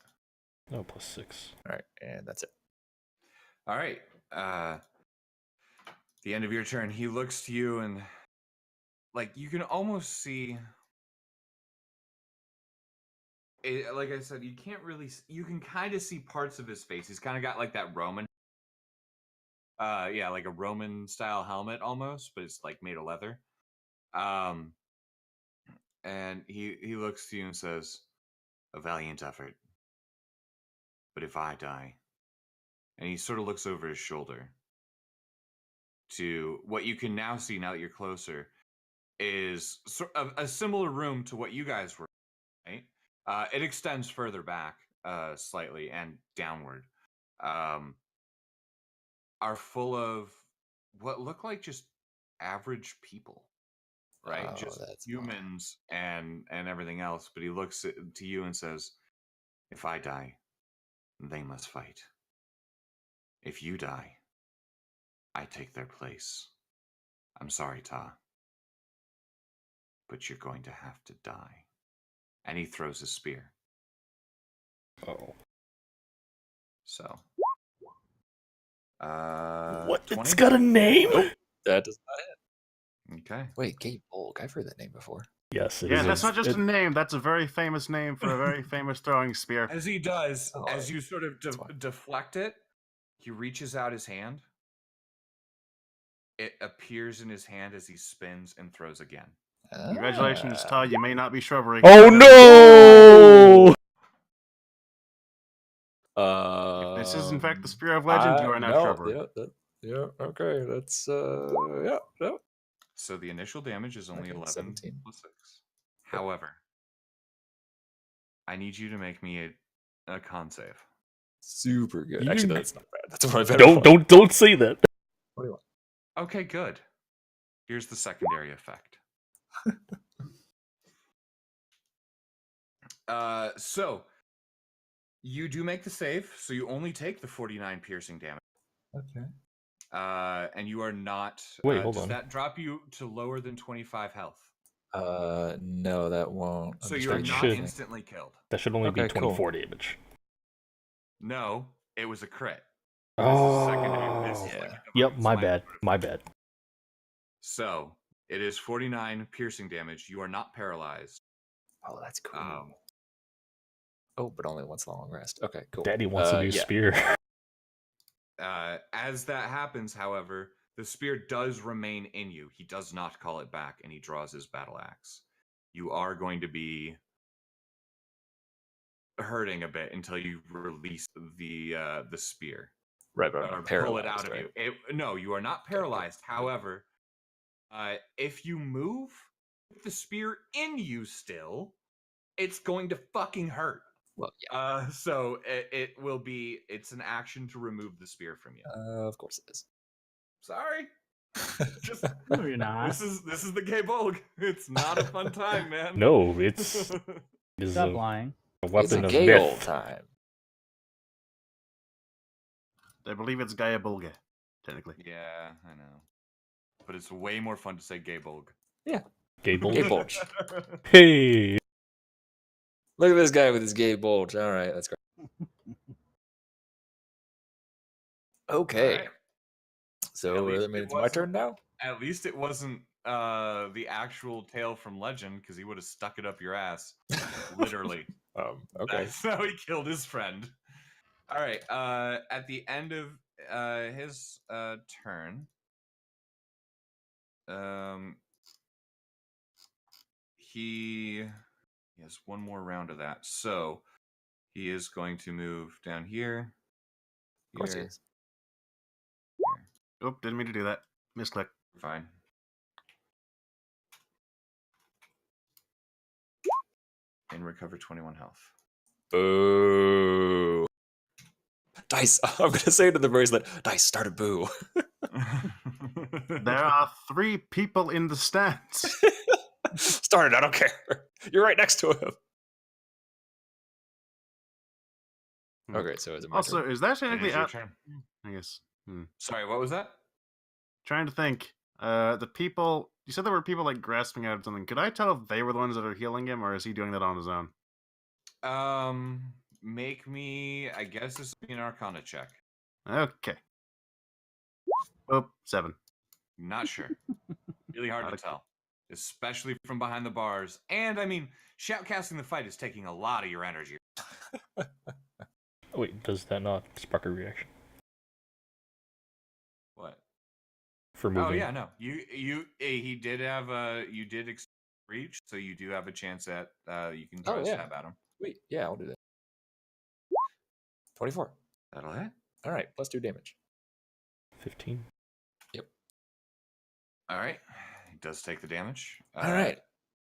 No, +6. all right, and that's it. All right. The end of your turn, he looks to you and, like, you can almost see like I said, you can't really. You can kind of see parts of his face. He's kind of got like that Roman. Yeah, like a Roman style helmet almost, but it's like made of leather. And he looks to you and says, "A valiant effort. But if I die," and he sort of looks over his shoulder to what you can now see now that you're closer is sort of a similar room to what you guys were, right? It extends further back slightly and downward. Are full of what look like just average people, right? Oh, Just that's fine. humans and everything else. But he looks to you and says, "If I die, they must fight. If you die, I take their place. I'm sorry, Ta, but you're going to have to die." And he throws his spear. Oh. So, What? 20? It's got a name? Nope. That does not hit. Okay. Wait, Gabe Bulk. I've heard that name before. Yes, it Yeah, is. that's not just it- a name. That's a very famous name for a very famous throwing spear. As he does, Oh, as you sort of that's fine. deflect it, he reaches out his hand. It appears in his hand as he spins and throws again. Congratulations, Ah. Ta. You may not be shrubbery. Oh no! If this is in fact the Spear of Legend, you are now no, shrubbery. Yeah, okay. That's yeah. So the initial damage is only Okay, 11 17. plus 6. However, I need you to make me a con save. Super good. You- Actually, that's not bad. That's what I better. Don't say that. What do you want? Okay, good. Here's the secondary effect. So you do make the save, so you only take the 49 piercing damage. Okay. And you are not. Wait, hold does on. that drop you to lower than 25 health? No, that won't. I'm So just you're that not should- thinking. instantly killed. That should only be Okay, cool. 24 damage. No, it was a crit. Oh. Secondary. This is Yeah. like a Yep, divine my smite bad. sort of My thing. bad. So it is 49 piercing damage. You are not paralyzed. Oh, that's cool. Um, Oh, but only once long rest. Okay, cool. Daddy wants a new yeah. spear. As that happens, however, the spear does remain in you. He does not call it back, and he draws his battle axe. You are going to be hurting a bit until you release the spear Right, but or I'm pull it paralyzed, out of right? you. No, you are not Okay, cool. paralyzed. However, if you move with the spear in you still, it's going to fucking hurt. Well, yeah. So it will be. It's an action to remove the spear from you. Of course it is. Sorry. Just No, you're not. this is the gay bulg. It's not a fun time, man. No, it's is Stop a lying. It's weapon a of gay old myth. time. I believe it's Gaia Bulga, technically. Yeah, I know. But it's way more fun to say gay bulg. Gay bulge. Gay bulge. Hey. Look at this guy with his gay bulge. All right, that's great. Okay, Alright. so At least I mean, it it's my wasn't- turn now. At least it wasn't the actual tale from legend, because he would have stuck it up your ass. Literally. Okay. That's how he killed his friend. All right. At the end of his turn, he has one more round of that. So he is going to move down here. Of course he here, is. Oop, didn't mean to do that. Misclick. Fine. And recover 21 health. Boo. Dice. I'm gonna say to the bracelet, Dice, start a boo. There are 3 people in the stands. Start it. I don't care. You're right next to him. Okay, so is it my Also, turn? is that It technically is your out? turn. I guess. Sorry, what was that? Trying to think. The people. You said there were people like grasping at something. Could I tell if they were the ones that are healing him, or is he doing that on his own? Make me. I guess this would be an Arcana check. Okay. Oh, 7. Not sure. Really hard to Not a- tell. especially from behind the bars. And I mean, shoutcasting the fight is taking a lot of your energy. Wait, does that not spark a reaction What? for moving? Oh yeah, no. He did have you did reach, so you do have a chance at you can try Oh, to yeah. stab at him. Wait, yeah, I'll do that. 24. That'll hit. All right, plus 2 damage. 15. All right. He does take the damage. All right.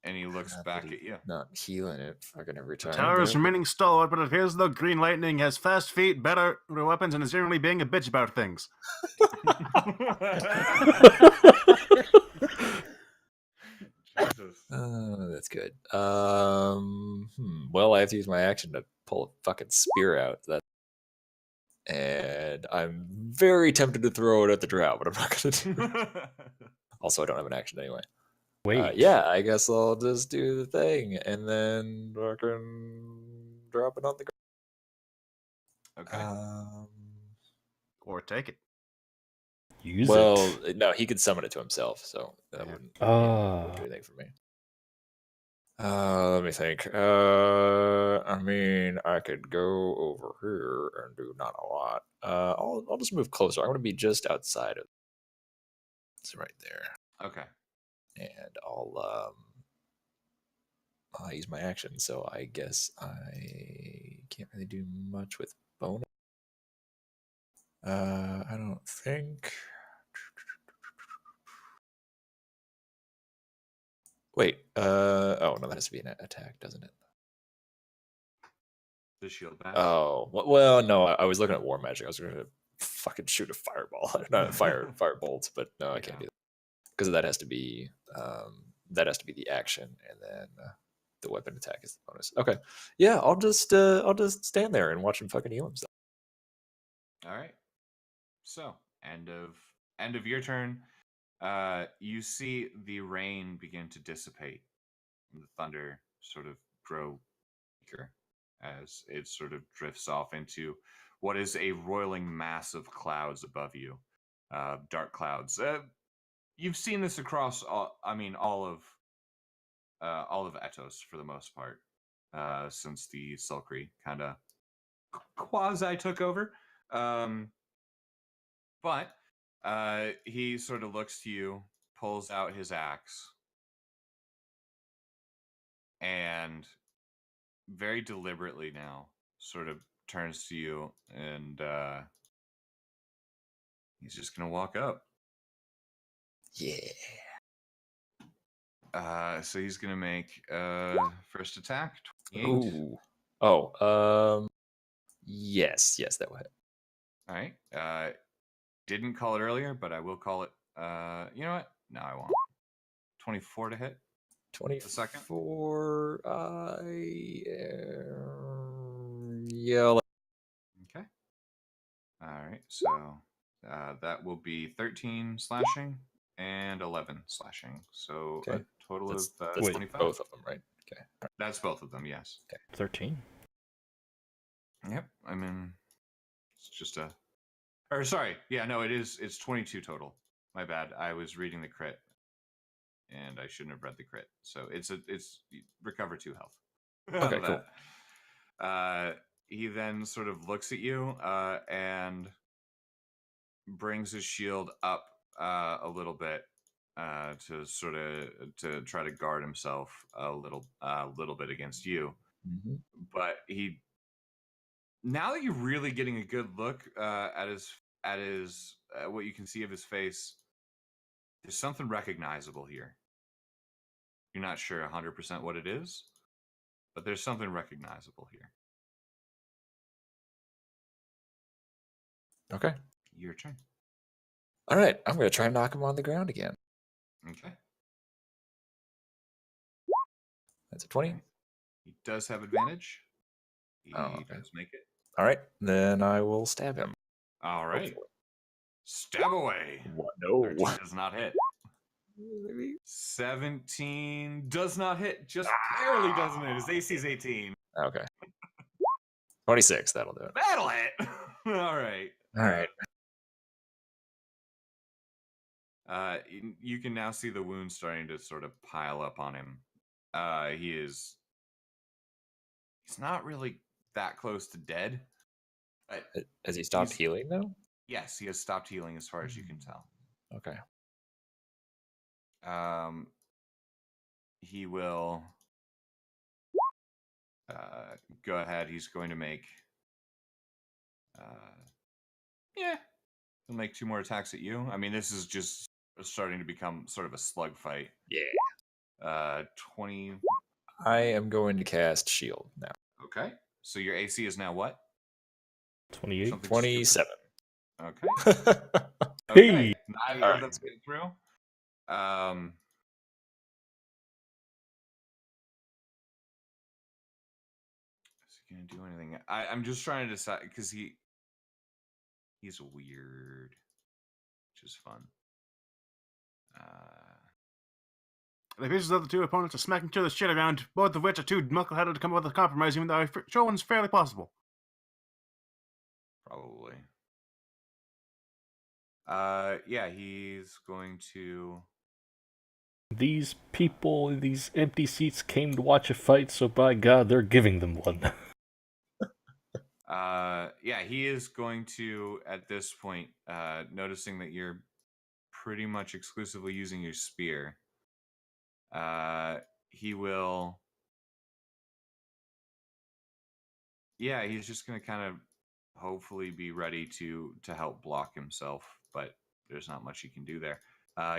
And he looks Not back that at you. Not healing it fucking every The time. tower is but- remaining stalwart, but it appears as though Green Lightning has fast feet, better weapons, and is generally being a bitch about things. Jesus. That's good. Well, I have to use my action to pull a fucking spear out. And I'm very tempted to throw it at the drow, but I'm not going to do it. Also, I don't have an action anyway. Wait. Yeah, I guess I'll just do the thing and then fucking drop it on the Okay. ground. Or take it. Use Well, it. no, he could summon it to himself, so that Yeah. wouldn't Ah. do anything for me. Let me think. I mean, I could go over here and do not a lot. I'll just move closer. I'm going to be just outside of. It's right there, Okay. and I'll use my action. So I guess I can't really do much with bonus. I don't think. Wait. Oh no, that has to be an attack, doesn't it? The shield bash. Oh well, no. I was looking at war magic. I was going to fucking shoot a fireball, not a fire bolts, but no, I can't do that because that has to be the action, and then the weapon attack is the bonus. Okay, yeah, I'll just stand there and watch him fucking heal himself. All right. So, end of your turn. You see the rain begin to dissipate, and the thunder sort of grow weaker as it sort of drifts off into what is a roiling mass of clouds above you, dark clouds. You've seen this across all of Etos for the most part, since the Sulcry kind of quasi took over. But he sort of looks to you, pulls out his axe, and very deliberately now sort of turns to you, and he's just going to walk up. Yeah. So he's going to make first attack, 28. Ooh. Oh. Yes, that will hit. All right. Didn't call it earlier, but I will call it. You know what? No, I won't. 24 to hit. 24. Yeah. Okay. All right. So that will be 13 slashing and 11 slashing. So Okay. a total That's of 25. both of them, right? Okay. That's both of them. Yes. 13. Yep. I mean, it's just a. Or sorry. Yeah. No. It is. It's 22 total. My bad. I was reading the crit, and I shouldn't have read the crit. So it's recover 2 health. Okay, Out of that. He then sort of looks at you and brings his shield up a little bit to try to guard himself a little bit against you. Mm-hmm. But now that you're really getting a good look at his what you can see of his face, there's something recognizable here. You're not sure 100% what it is, but there's something recognizable here. Okay. Your turn. All right. I'm going to try and knock him on the ground again. Okay. That's a 20. He does have advantage. He okay. does make it. All right. Then I will stab him. All right. Hopefully. Stab away. What? No. 13 does not hit. 17 does not hit. Just barely doesn't hit. His AC is 18. Okay. 26. That'll do it. That'll hit. All right. All right. You can now see the wound starting to sort of pile up on him. He's not really that close to dead, but Has he stopped he's- healing now? yes, he has stopped healing as far as you can tell. Okay. He will go ahead. He's going to make he'll make 2 more attacks at you. I mean, this is just starting to become sort of a slug fight. Yeah. 20. I am going to cast shield now. Okay, so your AC is now what? 28. Something 27. Okay. Hey! Neither All of right. that's getting through. Is he gonna do anything? I'm just trying to decide because he's weird, which is fun. The pieces of the two opponents are smacking each other's shit around, both of which are too knuckleheaded to come up with a compromise, even though I'm sure one's fairly possible. Probably. Yeah, he's going to. These people in these empty seats came to watch a fight, so by God, they're giving them one. Yeah, he is going to, at this point, noticing that you're pretty much exclusively using your spear, he will. Yeah, he's just going to kind of hopefully be ready to help block himself, but there's not much you can do there.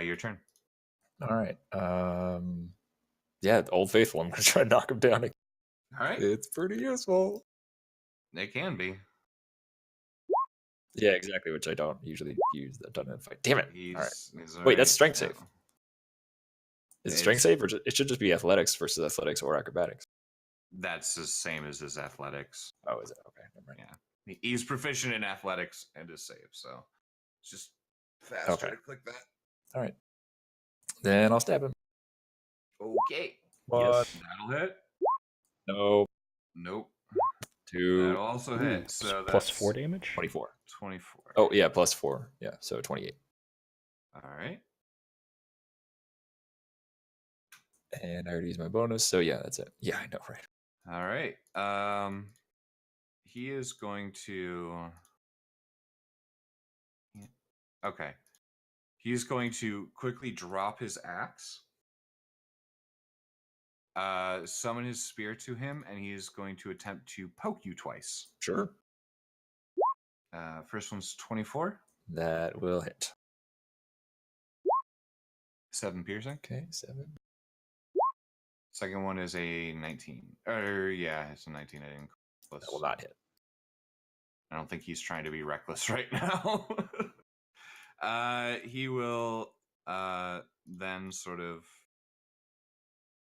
Your turn. All right. Yeah, Old Faithful. I'm gonna try to knock him down. All right. It's pretty useful. It can be. Yeah, exactly. Which I don't usually use that done in a fight. Damn it! He's, All right. he's Wait, that's already- strength yeah. save. Is it strength It's- save, or it should just be athletics versus athletics or acrobatics? That's the same as his athletics. Oh, is it? Okay, never mind. Yeah. He's proficient in athletics and his save, so it's just faster Okay. to click that. All right. Then I'll stab him. Okay. Yes. That'll hit. No. Nope. 2, That'll also hit. So Plus that's 4 damage? 24. 24. Oh, yeah, plus 4. Yeah, so 28. All right. And I already used my bonus, so yeah, that's it. Yeah, I know, right? All right. He is going to. Okay. He's going to quickly drop his axe, summon his spear to him, and he is going to attempt to poke you twice. Sure. First one's 24, That will hit. 7 piercing. Okay, 7. Second one is a 19. Yeah, it's a 19. I didn't. That will not hit. I don't think he's trying to be reckless right now. He will then sort of.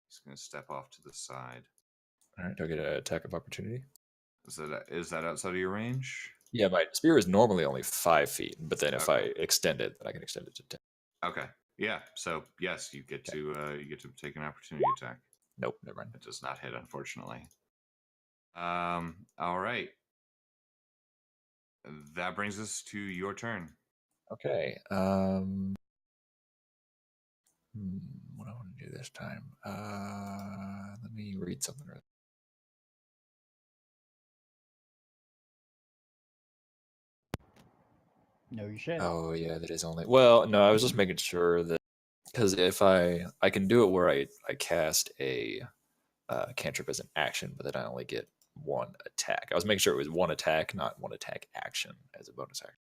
He's going to step off to the side. All right, do I get an attack of opportunity? Is that outside of your range? Yeah, my spear is normally only 5 feet, but then if Okay. I extend it, then I can extend it to 10. Okay. Yeah. So yes, you get to take an opportunity attack. Nope, never mind. It does not hit, unfortunately. All right. That brings us to your turn. Okay. What do I want to do this time? Let me read something. No, you should. Oh yeah, that is only. Well, no, I was just making sure that because if I can do it where I cast a cantrip as an action, but then I only get 1 attack. I was making sure it was 1 attack, not 1 attack action as a bonus action.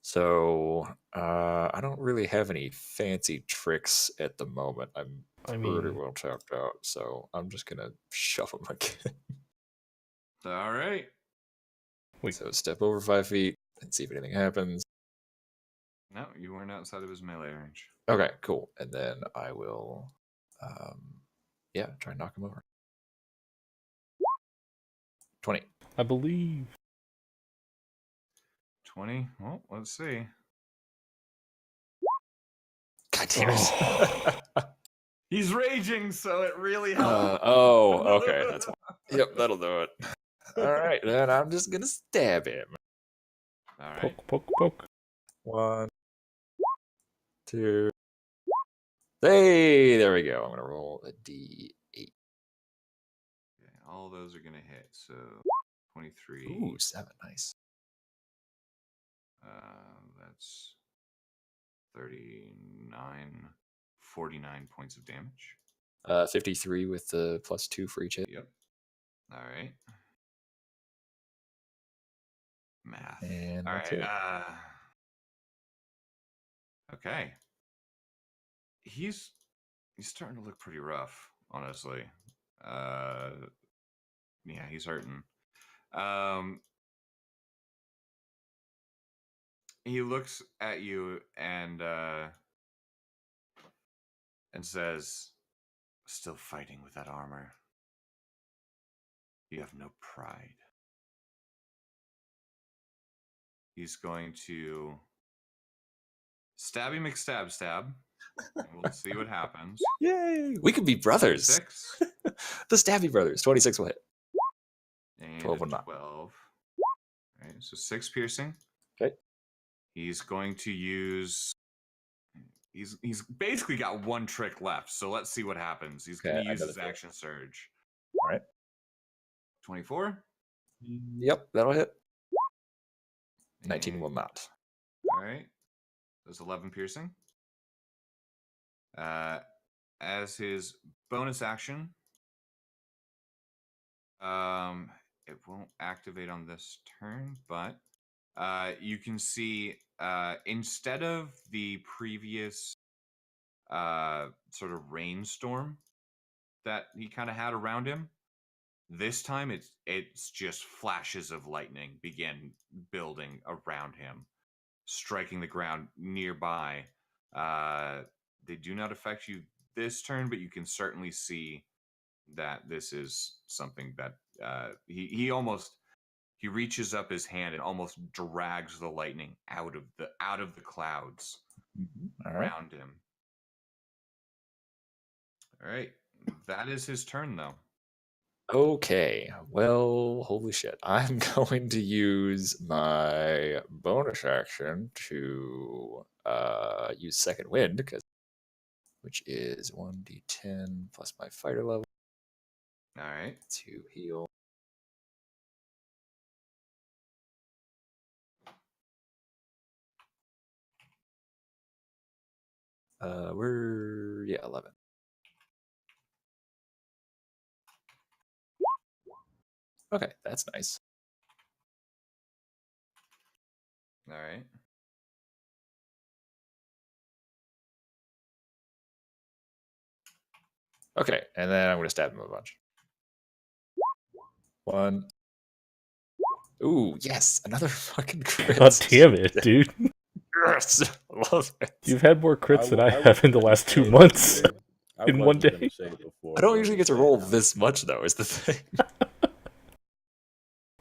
So I don't really have any fancy tricks at the moment. I'm pretty well tapped out, so I'm just gonna shove him again. All right. Wait. So step over 5 feet and see if anything happens. No, you weren't outside of his melee range. Okay, cool. And then I will, try and knock him over. 20. I believe. 20. Well, let's see. God damn it. He's raging, so it really helps. Okay. That's one. Yep, that'll do it. All right, then I'm just gonna stab him. All right. Poke, poke, poke. 1, 2. Hey, there we go. I'm gonna roll a D8. Okay, all those are gonna hit. So 23. Ooh, 7. Nice. That's 39, 49 points of damage. 53 with the +2 for each hit. Yep. All right. Math. And All that's right. it. Okay. He's starting to look pretty rough, honestly. Yeah, he's hurting. He looks at you and says, "Still fighting with that armor. You have no pride." He's going to stabby McStab stab. And we'll see what happens. Yay! We could be brothers. 6 The Stabby Brothers. 26 will hit. and 12 will not. 12. All right, so 6 piercing. Okay. He's going to use. He's basically got one trick left, so let's see what happens. He's going Okay, to I use got his it. action surge. All right. 24. Yep, that'll hit. 19 will not. All right. That's 11 piercing. As his bonus action, it won't activate on this turn, but you can see instead of the previous sort of rainstorm that he kind of had around him, this time it's just flashes of lightning begin building around him, striking the ground nearby. They do not affect you this turn, but you can certainly see that this is something that he reaches up his hand and almost drags the lightning out of the clouds All right. around him. All right, that is his turn though. Okay. Well, holy shit. I'm going to use my bonus action to use Second Wind, which is 1d10 plus my fighter level All right. to heal. We're 11. Okay, that's nice. All right. Okay, and then I'm going to stab him a bunch. 1. Ooh, yes, another fucking crit. God damn it, dude. Yes, love it. You've had more crits than I was have in the gonna last say 2 it months. before. I in one wasn't gonna day. say it before, I don't but usually I'm get to saying roll now. this much, though, is the thing.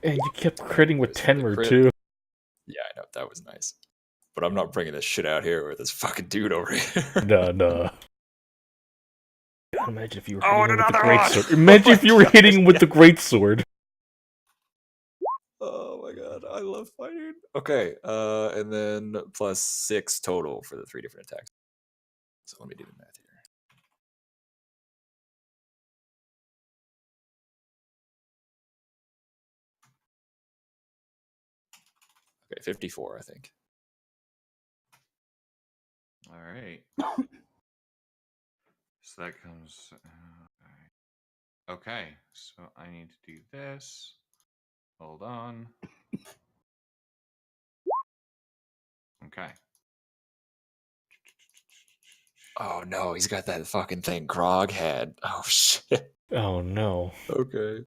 And you kept critting with So the Tenmer, crit- too. Yeah, I know, that was nice. But I'm not bringing this shit out here with this fucking dude over here. No. Imagine if you were Oh, hitting him with and the another great one! sword. Imagine Oh if my you were God, hitting him with the yes. great sword. Oh my god, I love fighting. Okay, and then plus 6 total for the 3 different attacks. So let me do the math here. Okay, 54, I think. All right. So that comes. All right. Okay. So I need to do this. Hold on. Okay. Oh no, he's got that fucking thing Grog had. Oh shit. Oh, no. Okay.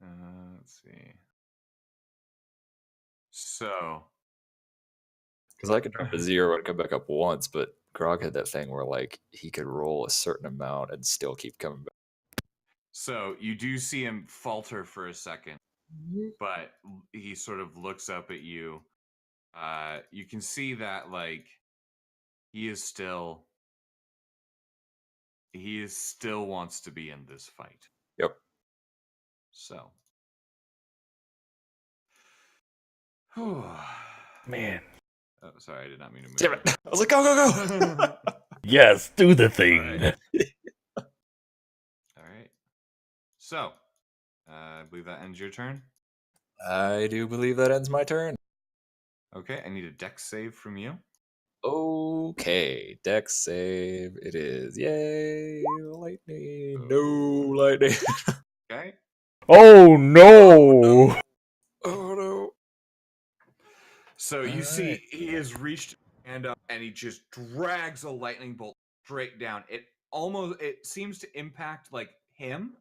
Let's see. So. Because I could drop to 0 and come back up once, but Grog had that thing where like he could roll a certain amount and still keep coming back. So you do see him falter for a second, but he sort of looks up at you. You can see that like he still wants to be in this fight. Yep. So. Man. Oh, sorry, I did not mean to move. Damn it! I was like, go, go, go! Yes, do the thing. Alright. All right. So, I believe that ends your turn. I do believe that ends my turn. Okay, I need a dex save from you. Okay, dex save it is. Yay, lightning. No lightning. Okay. Oh no! Oh no. So you see, Alright. he has reached and up, and he just drags a lightning bolt straight down. It seems to impact like him,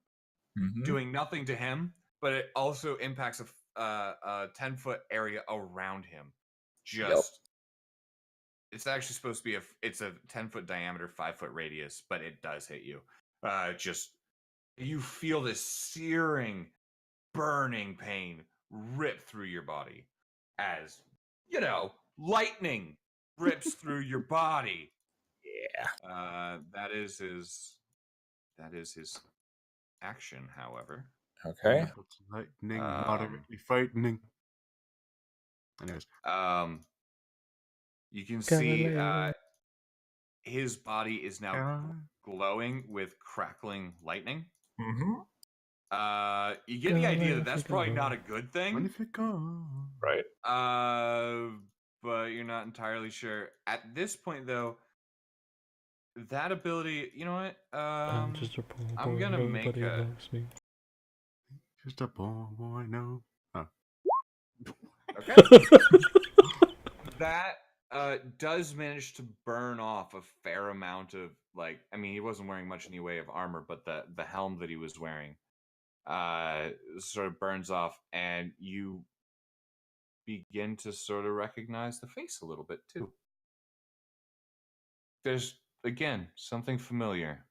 Mhm. doing nothing to him, but it also impacts a 10-foot area around him. Just it's actually supposed to be it's a 10-foot diameter, 5-foot radius, but it does hit you. Just you feel this searing, burning pain rip through your body as lightning rips through your body. Yeah. That is his action, however. Okay. It's lightning, Um, moderately frightening. Anyways, You can see Galileo. his body is now glowing with crackling lightning. Mm-hmm. You get the idea that that's probably not a good thing. Magnifico. Right. But you're not entirely sure. At this point, though, that ability, you know what? I'm just a poor I'm boy, gonna make nobody a. loves me. Just a poor boy, no. Oh. Okay. That does manage to burn off a fair amount of I mean, he wasn't wearing much in the way of armor, but the helm that he was wearing sort of burns off, and you begin to sort of recognize the face a little bit too. There's again something familiar.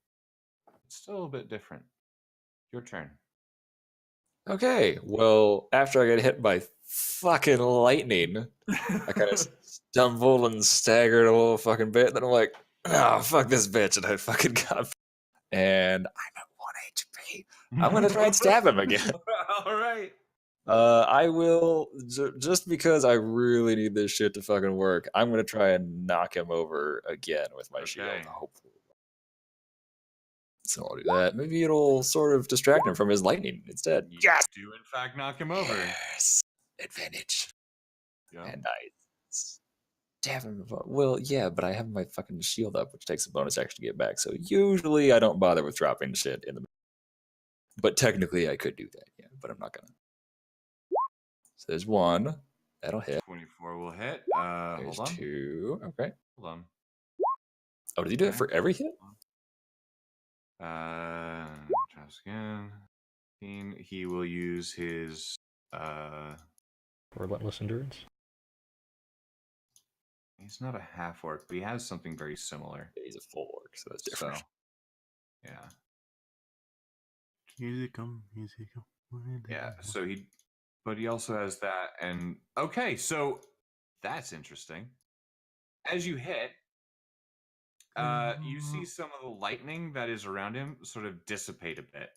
It's still a bit different. Your turn. Okay. Well, after I get hit by fucking lightning, I kind of stumbled and staggered a little fucking bit. Then I'm like, oh, fuck this bitch. And I fucking got him. And I'm at 1 HP. I'm going to try and stab him again. All right. I will, just because I really need this shit to fucking work, I'm going to try and knock him over again with my shield. Okay. Hopefully. So I'll do that. Maybe it'll sort of distract him from his lightning instead. You Yes! do in fact knock him over. Yes! Advantage. Yeah. And I stab him. Well, yeah, but I have my fucking shield up, which takes a bonus action to get back. So usually I don't bother with dropping shit in the. But technically I could do that, yeah. But I'm not gonna. So there's 1. That'll hit. 24 will hit. There's Hold on. 2. Okay. Hold on. Oh, did he do it Okay. for every hit? Try this again. He will use his Relentless endurance. he's not a half orc, but he has something very similar. Yeah, he's a full orc, so that's different. So, yeah. Easy come, easy come. Yeah, so he also has that, and okay, so that's interesting. As you hit, you see some of the lightning that is around him sort of dissipate a bit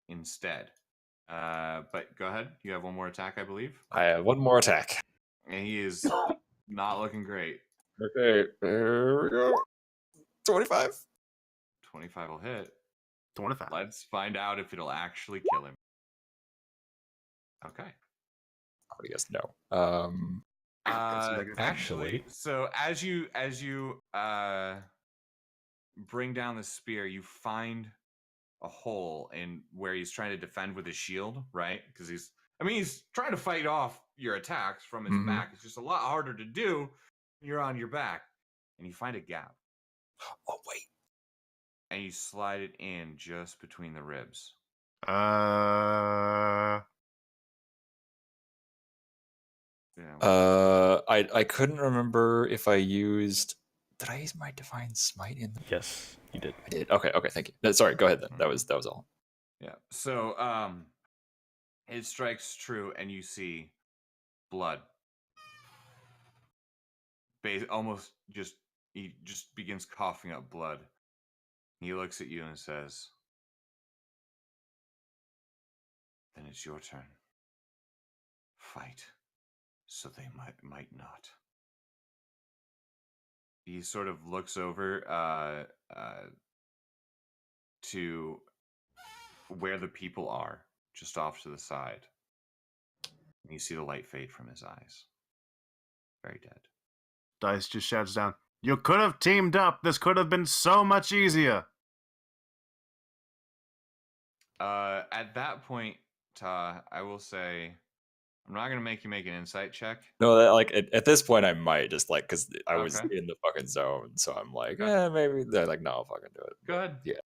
instead. But go ahead, you have one more attack, I believe. I have 1 more attack. And he is not looking great. Okay, there we go. 25. 25 will hit. 25. Let's find out if it'll actually kill him. Okay. I guess no. Actually, so as you bring down the spear, you find a hole in where he's trying to defend with his shield, right? Because he's trying to fight off your attacks from his back. It's just a lot harder to do when you're on your back. And you find a gap. Oh, wait. And you slide it in just between the ribs. Yeah. I couldn't remember if I used. Did I use my divine smite in? Yes, you did. I did. Okay, thank you. No, sorry, go ahead then. That was all. Yeah. So it strikes true, and you see blood. Almost just he just begins coughing up blood. He looks at you and says, "Then it's your turn. Fight, so they might not." he sort of looks over to where the people are, just off to the side. And you see the light fade from his eyes. Very dead. Dice just shouts down, "You could have teamed up. This could have been so much easier." At that point, Ta, I will say, I'm not gonna make you make an insight check. No, that, like at this point, I might just like because I was Okay. in the fucking zone, so I'm like, Okay. maybe they're like, no, I'll fucking do it. Go ahead. Yeah.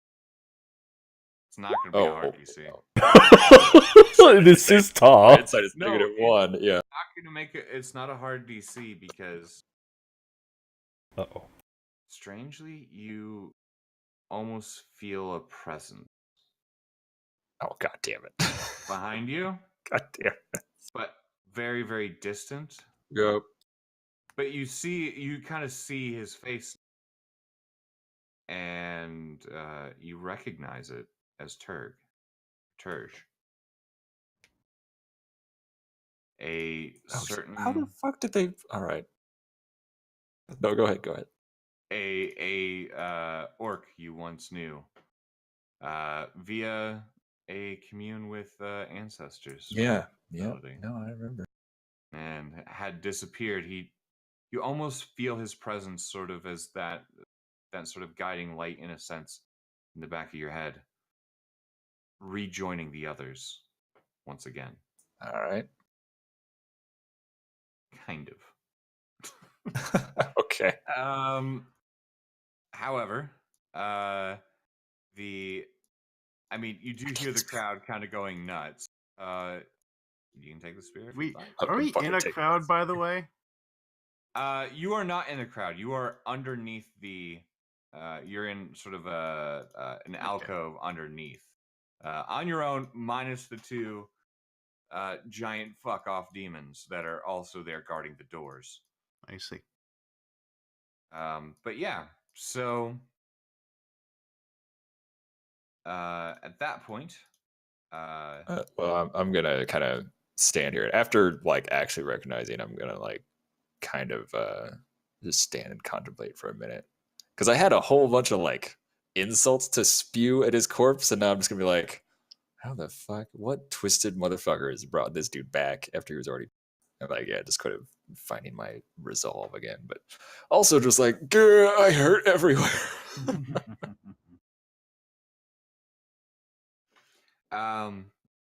It's not gonna be a hard DC. This is My tough. insight is No, -1. Yeah. Not gonna make it. It's not a hard DC because Uh-oh. strangely, you almost feel a presence Oh, god damn it. behind you, God damn it. but very, very distant. Yep. But you kind of see his face, and you recognize it as Terge. A certain How the fuck did they? All right. No, go ahead. Go ahead. a orc you once knew via a commune with ancestors. Yeah. ability. No, I remember. And had disappeared. You almost feel his presence sort of as that sort of guiding light in a sense in the back of your head, rejoining the others once again. All right. Kind of. Okay. However, you do hear the crowd kind of going nuts. You can take the spirit. Are we in a crowd, by the way? You are not in a crowd. You are underneath the. You're in sort of an alcove underneath, on your own, minus the two giant fuck off demons that are also there guarding the doors. I see. But yeah, so at that point, Well, I'm gonna kind of stand here after like actually recognizing. I'm gonna like kind of just stand and contemplate for a minute because I had a whole bunch of like insults to spew at his corpse, and now I'm just gonna be like, how the fuck? What twisted motherfucker has brought this dude back after he was already? I'm like, yeah, just kind of finding my resolve again, but also just like, "Grr, I hurt everywhere."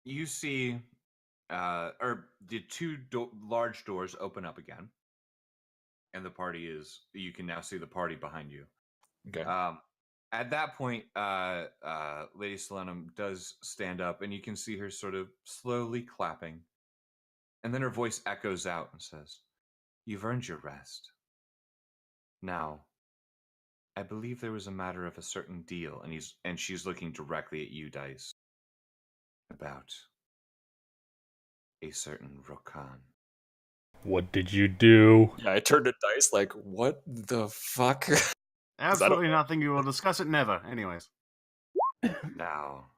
you see, or the two large doors open up again, and the party is. You can now see the party behind you. Okay. At that point, Lady Solenum does stand up, and you can see her sort of slowly clapping. And then her voice echoes out and says, "You've earned your rest. Now, I believe there was a matter of a certain deal," and she's looking directly at you, Dice, about a certain Rokan. What did you do? Yeah, I turned to Dice like, what the fuck? Absolutely nothing. We will discuss it never. Anyways. Now,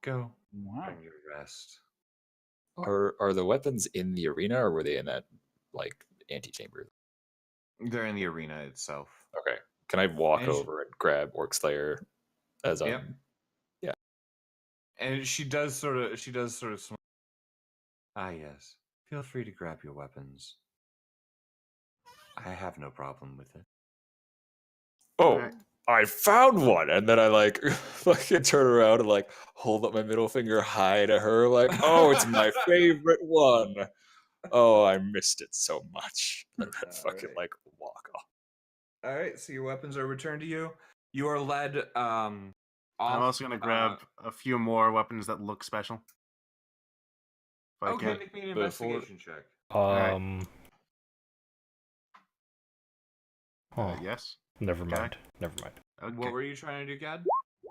go Wow. earn your rest. Are the weapons in the arena or were they in that like antechamber? They're in the arena itself. Okay. Can I walk And she- over and grab Orc Slayer as Yep. I'm And she does sort of smile. Ah, yes. Feel free to grab your weapons. I have no problem with it. Oh, Alright. I found one, and then I like fucking turn around and like hold up my middle finger high to her, like, oh, it's my favorite one. Oh, I missed it so much. And then fucking Alright. like walk off. All right, so your weapons are returned to you. You are led off. I'm also going to grab a few more weapons that look special. If I Okay, can. make me an Before- investigation check. Um. Oh, Yes. never okay. mind. Never mind. Okay. What were you trying to do, Gad?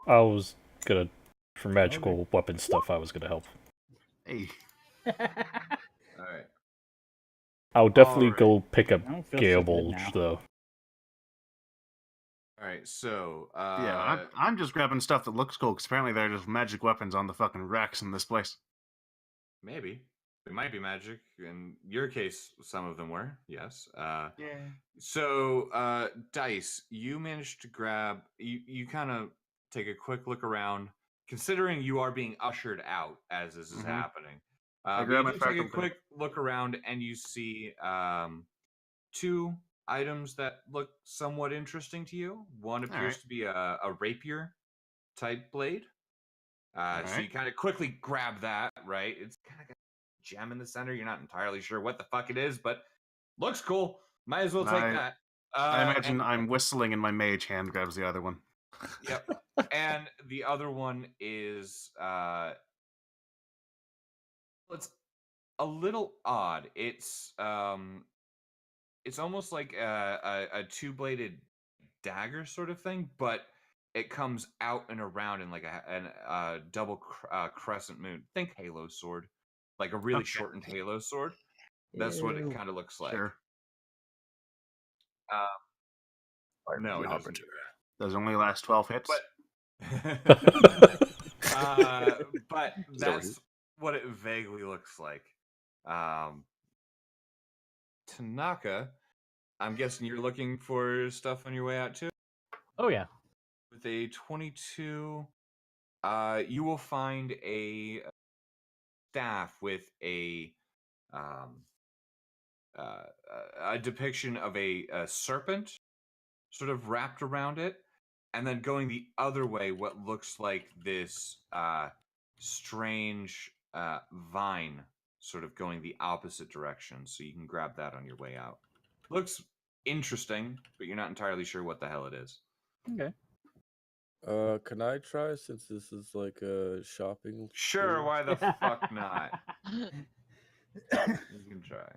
I was gonna, for magical weapon stuff, I was gonna help. Hey. All right. I would definitely Alright. go pick up I don't feel Gale so good Bulge, now. though. All right. So, Yeah, I'm just grabbing stuff that looks cool, because apparently there are just magic weapons on the fucking racks in this place. maybe It might be magic. In your case, some of them were. Yes. Yeah. So, Dice, you managed to grab. You kind of take a quick look around, considering you are being ushered out as this is Mhm. happening. I But grab you my do take a fractal thing. quick look around, and you see two items that look somewhat interesting to you. One appears Alright. to be a rapier type blade. So Alright. you kind of quickly grab that, right? It's kind of got a gem in the center. You're not entirely sure what the fuck it is, but looks cool. Might as well take that. I imagine and- I'm whistling and my mage hand grabs the other one. Yep. And the other one is it's a little odd. It's almost like a two-bladed dagger sort of thing, but it comes out and around in like a double crescent moon. Think Halo sword, like a really Okay. shortened Halo sword. That's what it Ew. kind of looks like. Sure. No, it doesn't. Arbiter. Does only last 12 hits. But Is that what it that's is? what it vaguely looks like. Tanaka, I'm guessing you're looking for stuff on your way out too. Oh yeah. With a 22, you will find a staff with a depiction of a serpent sort of wrapped around it, and then going the other way, what looks like this strange vine sort of going the opposite direction. So you can grab that on your way out. Looks interesting, but you're not entirely sure what the hell it is. Okay. Can I try since this is like a shopping? Sure, spree? why the fuck not? You can try.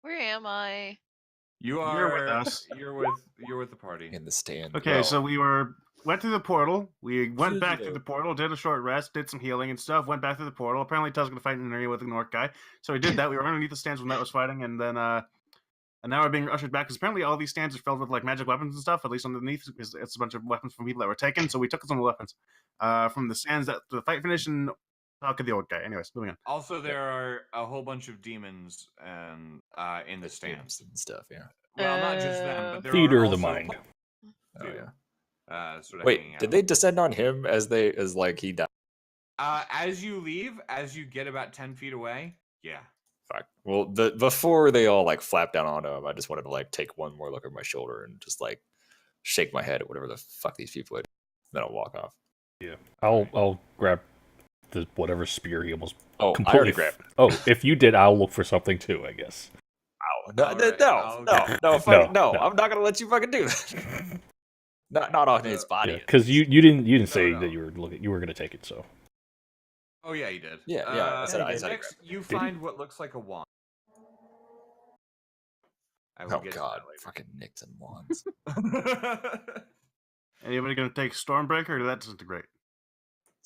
Where am I? You are You're with us. You're with the party. In the stand. Okay, Well, so we went through the portal. We went back Susie. through the portal, did a short rest, did some healing and stuff, went back through the portal. Apparently Tuz gonna fight in an area with an orc guy. So we did that. We were underneath the stands when that was fighting, and then and now we're being ushered back because apparently all these stands are filled with like magic weapons and stuff, at least underneath, because it's a bunch of weapons from people that were taken. So we took some of the weapons from the stands that the fight finished and talk to the old guy. Anyways, moving on. Also, there are a whole bunch of demons and in the the stands. stamps and stuff. Yeah. Well, not just them, but there Theater are of the also mind. Oh too, yeah. sort of Wait, hanging did out. they descend on him as like he died? As you leave, as you get about 10 feet away, yeah. Fuck. Well, before they all like flap down onto him, I just wanted to like take one more look over my shoulder and just like shake my head at whatever the fuck these people did. Then I'll walk off. Yeah, I'll grab the whatever spear he almost Oh, I completely already grabbed. Oh, if you did, I'll look for something too, I guess. Ow. No, Alright, no, I'll no, go. no, fucking, No, no, no. I'm not gonna let you fucking do that. not on his body. Yeah, at because least. you didn't No, say no. that you were gonna take it. So Oh, yeah, you did. Yeah, I said I Next, you he? find what looks like a wand. I will Oh get to god, that fucking nicks and wands. later. Anybody gonna take Stormbreaker or did that disintegrate?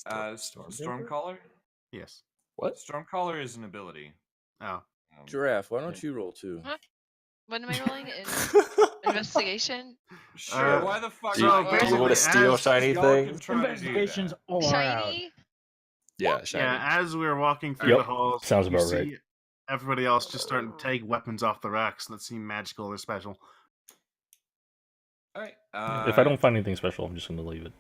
Stormcaller? Yes. What? Stormcaller is an ability. Oh. Giraffe, why don't you roll too? Huh? What am I rolling? Investigation? Sure, Uh, why the fuck so not? basically, you want to steal as shiny y'all things? can try to do Investigations that. all around. Shiny? Yeah, shiny. Yeah, as we were walking through Yep, the halls, sounds you about see right. everybody else just starting to take weapons off the racks that seem magical or special. All right. if I don't find anything special, I'm just gonna leave it.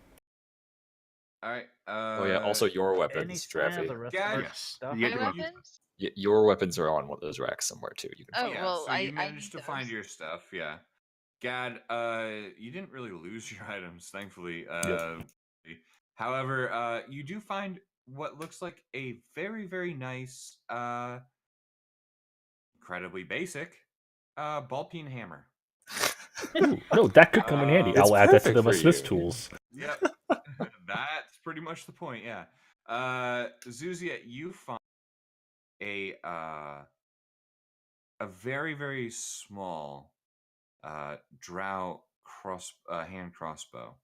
All right. Oh yeah, also your Any weapons, sign of Draffy. the rest Gag. of our Yes. stuff? You My get your weapons. weapons? Your weapons are on one of those racks somewhere too. You can Oh, find Yeah, well, so I you managed to need find those. your stuff. Yeah. Gad, you didn't really lose your items, thankfully. However, you do find what looks like a very, very nice, incredibly basic, ball peen hammer. Ooh, no, that could come in handy. It's I'll add that to perfect my for Smith's you. tools. Yep. That's pretty much the point, yeah. Zuzia, you find a very, very small drow hand crossbow.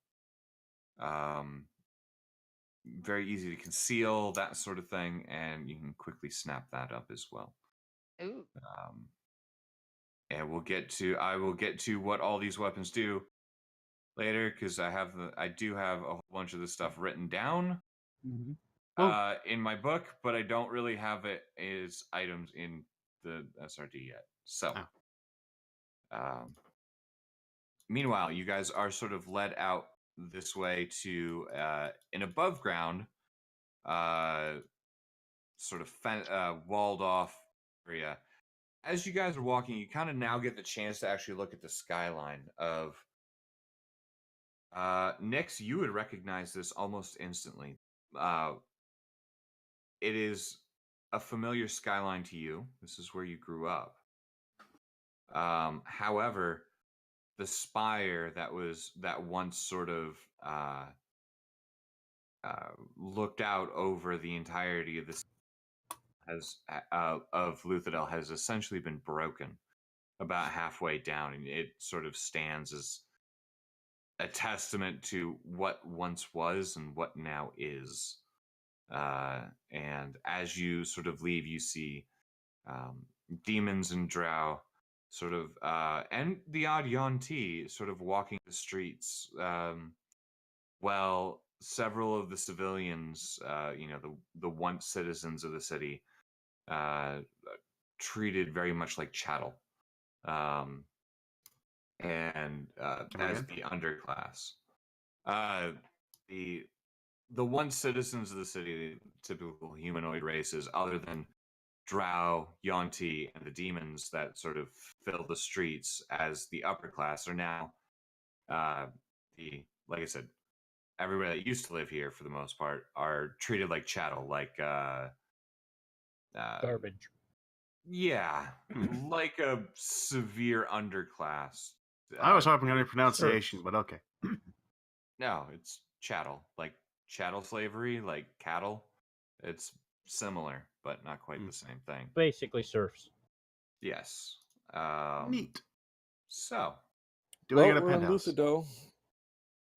Very easy to conceal, that sort of thing, and you can quickly snap that up as well. Ooh. And I will get to what all these weapons do later, because I do have a whole bunch of this stuff written down. Mhm. in my book, but I don't really have it as items in the SRD yet. So, meanwhile, you guys are sort of led out this way to an above ground, sort of walled off area. As you guys are walking, you kind of now get the chance to actually look at the skyline of Nyx. You would recognize this almost instantly. It is a familiar skyline to you. This is where you grew up. However, the spire that once sort of looked out over the entirety of this of Luthadel has essentially been broken about halfway down, and it sort of stands as a testament to what once was and what now is. And as you sort of leave, you see demons and drow sort of, and the odd Yuan-ti sort of walking the streets, while several of the civilians, the once citizens of the city, treated very much like chattel, and as the underclass. The once citizens of the city, typical humanoid races, other than drow, Yuan-ti, and the demons that sort of fill the streets as the upper class, are now like I said, everybody that used to live here for the most part are treated like chattel, like Garbage. yeah, like a severe underclass. I was hoping on your pronunciation, but okay. No, it's chattel, like chattel slavery, like cattle. It's similar, but not quite the same thing. Basically serfs. Yes. Neat. So, Do I get a we're on penthouse? Lucido.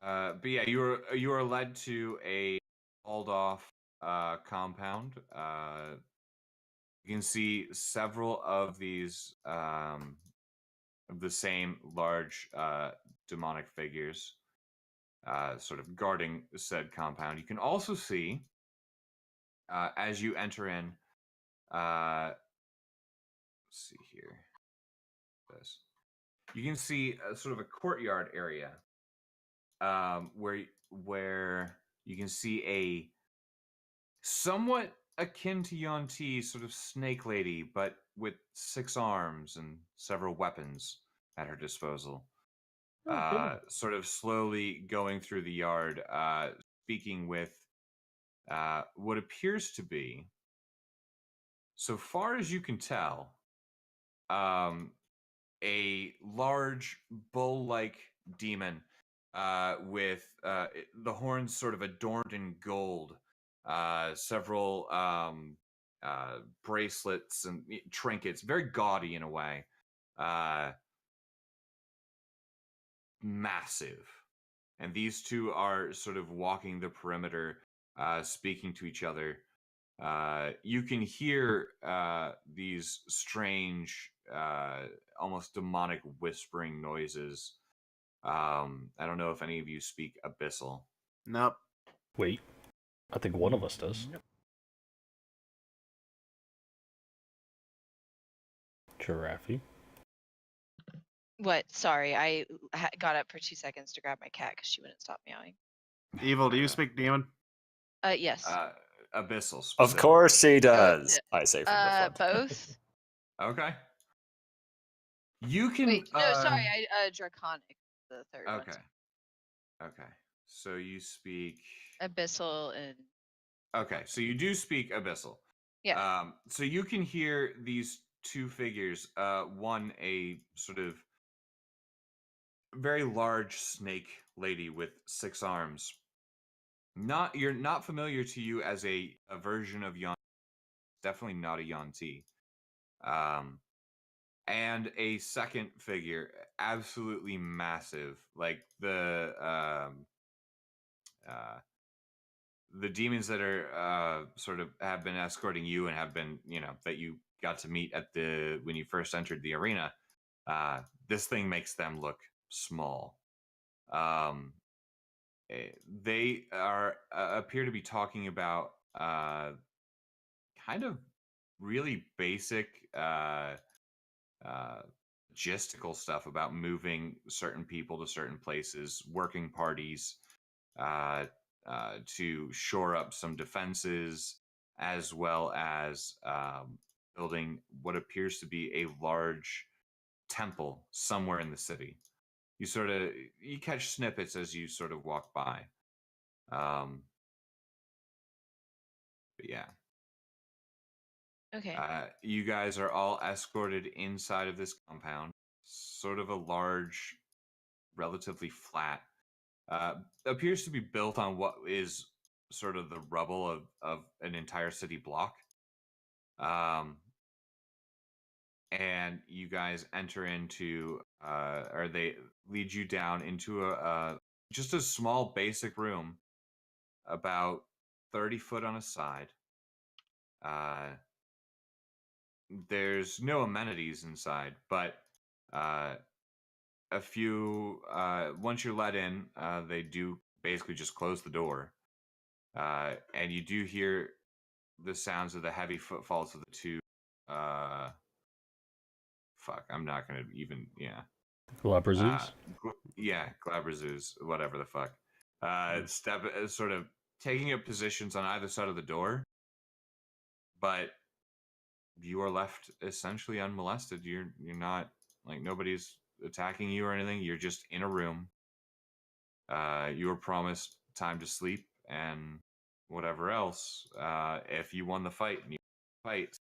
but yeah, you are led to a walled off compound. You can see several of these of the same large demonic figures sort of guarding said compound. You can also see as you enter in, let's see here, this. You can see sort of a courtyard area where you can see a somewhat akin to Yuan-ti sort of snake lady, but with 6 arms and several weapons at her disposal. Sort of slowly going through the yard, speaking with what appears to be, so far as you can tell, a large bull-like demon with the horns sort of adorned in gold, several bracelets and trinkets, very gaudy in a way. Massive. And these two are sort of walking the perimeter, speaking to each other. You can hear these strange, almost demonic whispering noises. I don't know if any of you speak Abyssal. Nope. Wait, I think one of us does. Giraffe. What? Sorry, I got up for 2 seconds to grab my cat because she wouldn't stop meowing. Evil, do you speak demon? Yes. Abyssal. Of specifically. course she does. I say from the front. Both. Okay. You can. Wait, no, sorry, Draconic, the third one. Okay. Okay. So you speak. Abyssal and. Okay, so you do speak Abyssal. Yeah. So you can hear these two figures. One, a sort of very large snake lady with 6 arms. You're not familiar to you as a version of Yuan. Definitely not a Yuan-ti. And a second figure, absolutely massive, like the demons that are sort of have been escorting you and have been, that you got to meet at when you first entered the arena. This thing makes them look small. They appear to be talking about kind of really basic logistical stuff about moving certain people to certain places, working parties, to shore up some defenses, as well as building what appears to be a large temple somewhere in the city. You catch snippets as you sort of walk by. But yeah. Okay. You guys are all escorted inside of this compound. Sort of a large, relatively flat, appears to be built on what is sort of the rubble of an entire city block. And you guys enter into, or they lead you down into just a small basic room, about 30 foot on a side. There's no amenities inside, but a few, once you're let in, they do basically just close the door. And you do hear the sounds of the heavy footfalls of the two, I'm not gonna even, Glabrazoos? Glabrazoos, whatever the fuck. Sort of taking up positions on either side of the door, but you are left essentially unmolested. You're not, like, nobody's attacking you or anything. You're just in a room. You were promised time to sleep and whatever else. If you won the fight and you fight,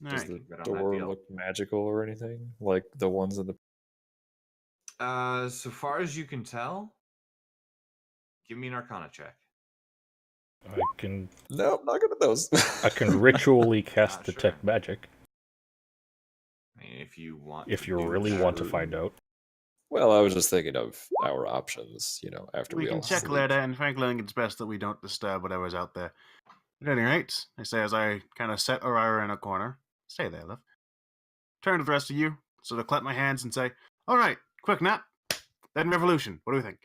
Does Alright. the Good on that door deal. look magical or anything like the ones in the? So far as you can tell, give me an Arcana check. I can No, not good at those. I can ritually cast Not detect sure. magic I mean, if you want, if to you do really that want to route. find out. Well, I was just thinking of our options. After We we can all check sleep. later, and frankly, I think it's best that we don't disturb whatever's out there. At any rate, I say as I kind of set Aurora in a corner. Stay there, love. Turn to the rest of you, sort of clap my hands and say, alright, quick nap, then revolution. What do we think?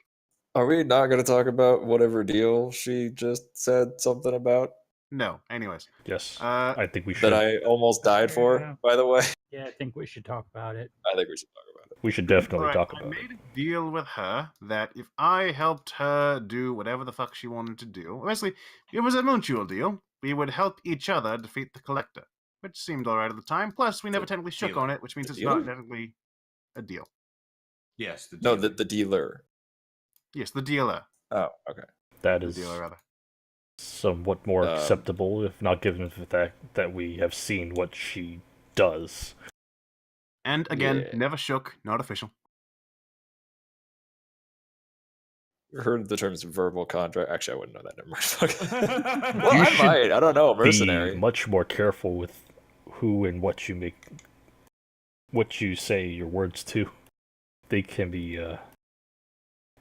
Are we not going to talk about whatever deal she just said something about No. Anyways. Yes, Uh, I think we should. that I almost died for? Yeah. By the way, Yeah, I think we should talk about it. I think we should talk about it. We should definitely alright, talk I about made it. a deal with her that if I helped her do whatever the fuck she wanted to do, basically, it was a mutual deal. We would help each other defeat the Collector, which seemed alright at the time. Plus, we never The technically shook dealer. on it, which means The it's not dealer? technically a deal. Yes, the No, dealer. the dealer. Yes, the dealer. Oh, okay. That The is dealer, rather. somewhat more Um, acceptable, if not given the fact that we have seen what she does. And again, Yeah. never shook, not official. Heard the terms verbal contract. Actually, I wouldn't know that. Never mind. Fuck. You Well, I should might. I don't know. Mercenary. Be much more careful with who and what you say your words to. They can be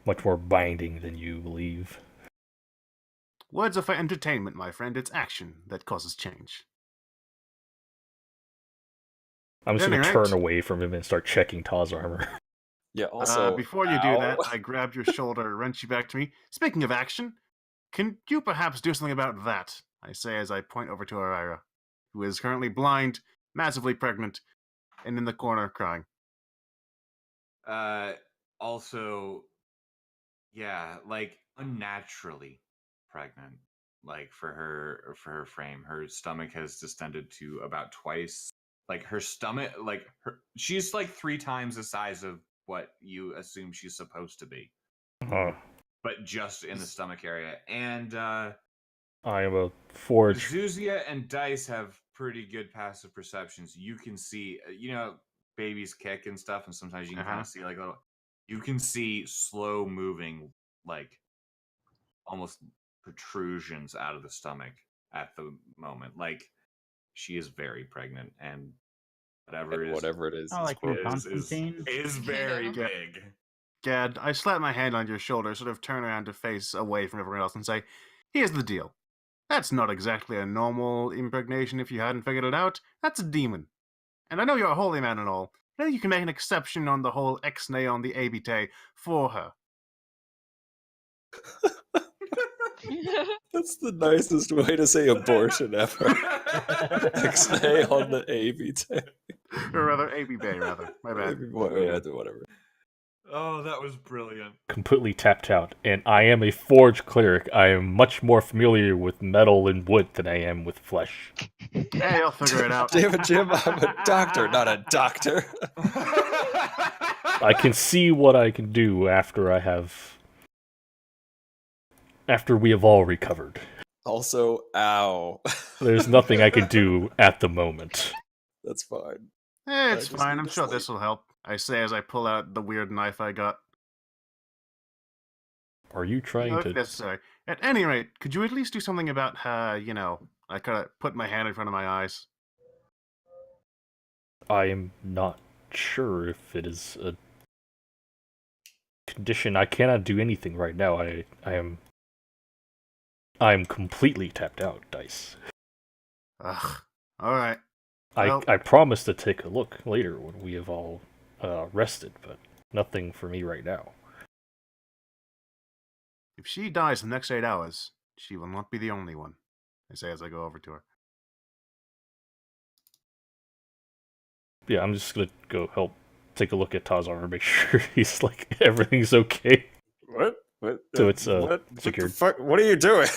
much more binding than you believe. Words are for entertainment, my friend. It's action that causes change. I'm just At going any to rate- turn away from him and start checking Taw's armor. Yeah. Also, before you do ow. that, I grab your shoulder, wrench you back to me. Speaking of action, can you perhaps do something about that? I say as I point over to Aurora, who is currently blind, massively pregnant, and in the corner crying. Also, yeah, like unnaturally pregnant. Like for her frame, her stomach has distended to about twice. Like her stomach, she's like 3 times the size of what you assume she's supposed to be, but just in the stomach area. And I am a forge. Zuzia and Dice have pretty good passive perceptions. You can see, babies kick and stuff, and sometimes you can kind of see like little. You can see slow moving, like almost protrusions out of the stomach at the moment. Like she is very pregnant, and whatever it is, Oh, like gross. from Constantine? is very Yeah. big. Gad, I slap my hand on your shoulder, sort of turn around to face away from everyone else and say, here's the deal. That's not exactly a normal impregnation if you hadn't figured it out. That's a demon. And I know you're a holy man and all, but I think you can make an exception on the whole ex-nay on the abite for her. That's the nicest way to say abortion ever. Ixnay on the ABT. Or rather, AB Bay, rather. My bad. Whatever. Oh, that was brilliant. Completely tapped out, and I am a forge cleric. I am much more familiar with metal and wood than I am with flesh. Hey, I'll figure it out. Damn it, Jim, I'm a doctor, not a doctor. I can see what I can do after we have all recovered. Also, ow. There's nothing I can do at the moment. That's fine. It's just fine. need I'm to sure sleep. this will help. I say as I pull out the weird knife I got. Are you trying If to... necessary. At any rate, could you at least do something about, I kind of put my hand in front of my eyes. I am not sure if it is a condition. I cannot do anything right now. I am completely tapped out, Dice. Ugh. Alright. Well- I promise to take a look later when we have all rested, but nothing for me right now. If she dies in the next 8 hours, she will not be the only one. I say as I go over to her. Yeah, I'm just gonna go help take a look at Tazar and make sure he's like everything's okay. What? So it's, what? secured. What the fuck? What are you doing?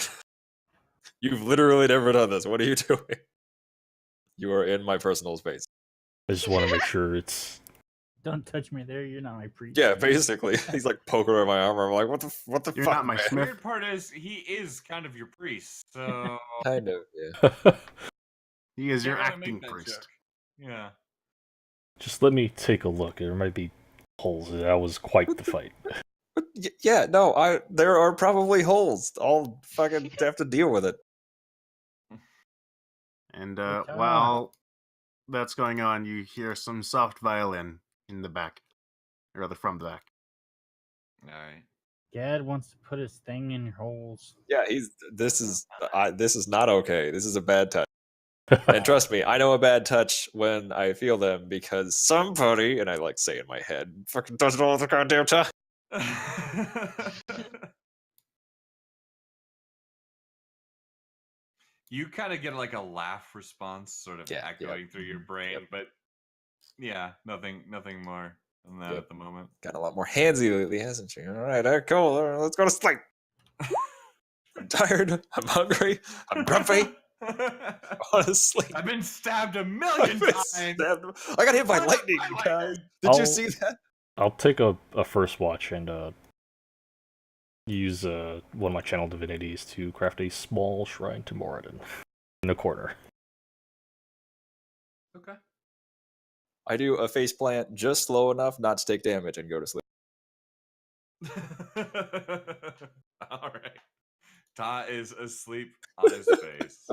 You've literally never done this. What are you doing? You are in my personal space. I just want to make sure it's... Don't touch me there. You're not my priest. Yeah, basically. He's like poking at my arm. I'm like, what the You're fuck, not my man? The Smith. weird part is he is kind of your priest, so Kind of, yeah. He is your Can't really acting make that priest. joke. Yeah. Just let me take a look. There might be holes. That was quite the fight. But yeah, no, there are probably holes. I'll fucking have to deal with it. And Okay. while that's going on, you hear some soft violin in the back. Or rather, from the back. All right. Dad wants to put his thing in your holes. Yeah, this is not okay. This is a bad touch. And trust me, I know a bad touch when I feel them because somebody, and I like say in my head, fucking does it all the goddamn time. You kind of get like a laugh response, sort of Yeah, yeah. echoing through your brain, but yeah, nothing more than that Yep. at the moment. Got a lot more handsy lately, hasn't she? All right, cool. All right, let's go to sleep. I'm tired. I'm hungry. I'm grumpy. I want to sleep. I've been stabbed a I've million been times. stabbed. I got hit by lightning, By guys. lightning. Did you I'll- see that? I'll take a first watch and use one of my channel divinities to craft a small shrine to Moradin in the corner. Okay. I do a face plant just low enough not to take damage and go to sleep. All right. Ta is asleep on his face.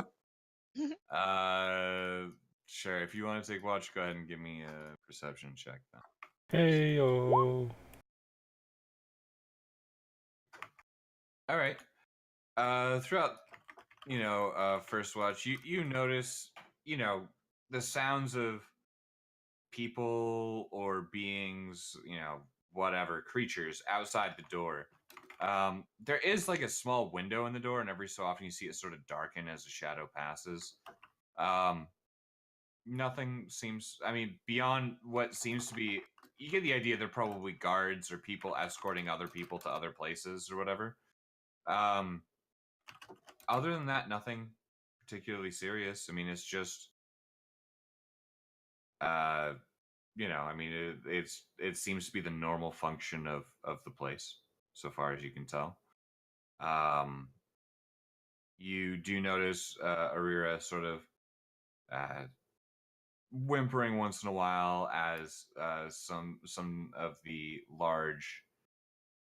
Sure. If you want to take watch, go ahead and give me a perception check then. Hey yo. All right. Throughout, first watch, you notice, the sounds of people or beings, whatever creatures outside the door. There is like a small window in the door, and every so often you see it sort of darken as a shadow passes. Nothing seems. I mean, beyond what seems to be, you get the idea. They're probably guards or people escorting other people to other places or whatever. Other than that, nothing particularly serious. I mean, it's just, it seems to be the normal function of the place, so far as you can tell. You do notice Arira sort of whimpering once in a while as some of the large,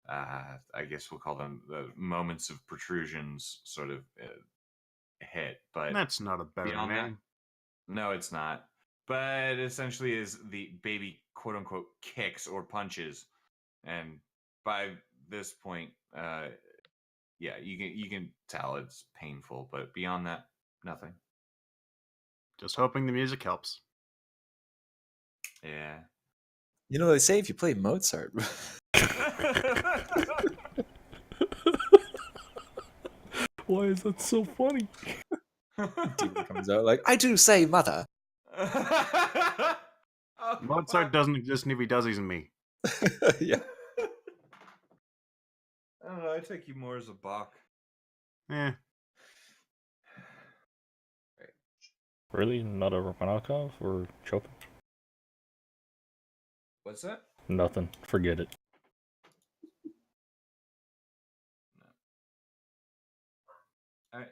I guess we'll call them the moments of protrusions sort of hit. But That's not a better beyond that, name. no, it's not. But essentially is the baby quote unquote kicks or punches. And by this point, yeah, you can tell it's painful, but beyond that, nothing. Just hoping the music helps. Yeah. You know, they say if you play Mozart. Why is that so funny? Demon comes out like, I do say, mother. Oh, Mozart fuck. doesn't exist, and if he does, he's me. Yeah. I don't know. I take you more as a Bach. Eh. Really? Not a Romanakov or Chopin? What's that? Nothing. Forget it. All right.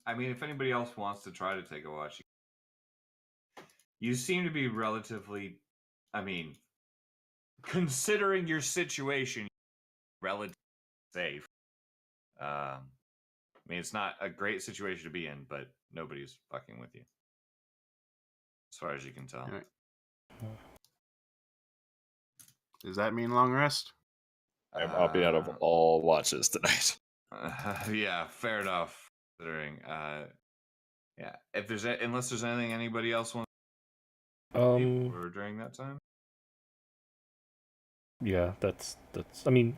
I mean, if anybody else wants to try to take a watch, you seem to be relatively. I mean, considering your situation, relatively safe. I mean, it's not a great situation to be in, but nobody's fucking with you, as far as you can tell. Alright. Does that mean long rest? I'm opting out of all watches tonight. Yeah, fair enough. Considering, yeah, if there's unless there's anything anybody else wants to do or during that time. Yeah, that's. I mean,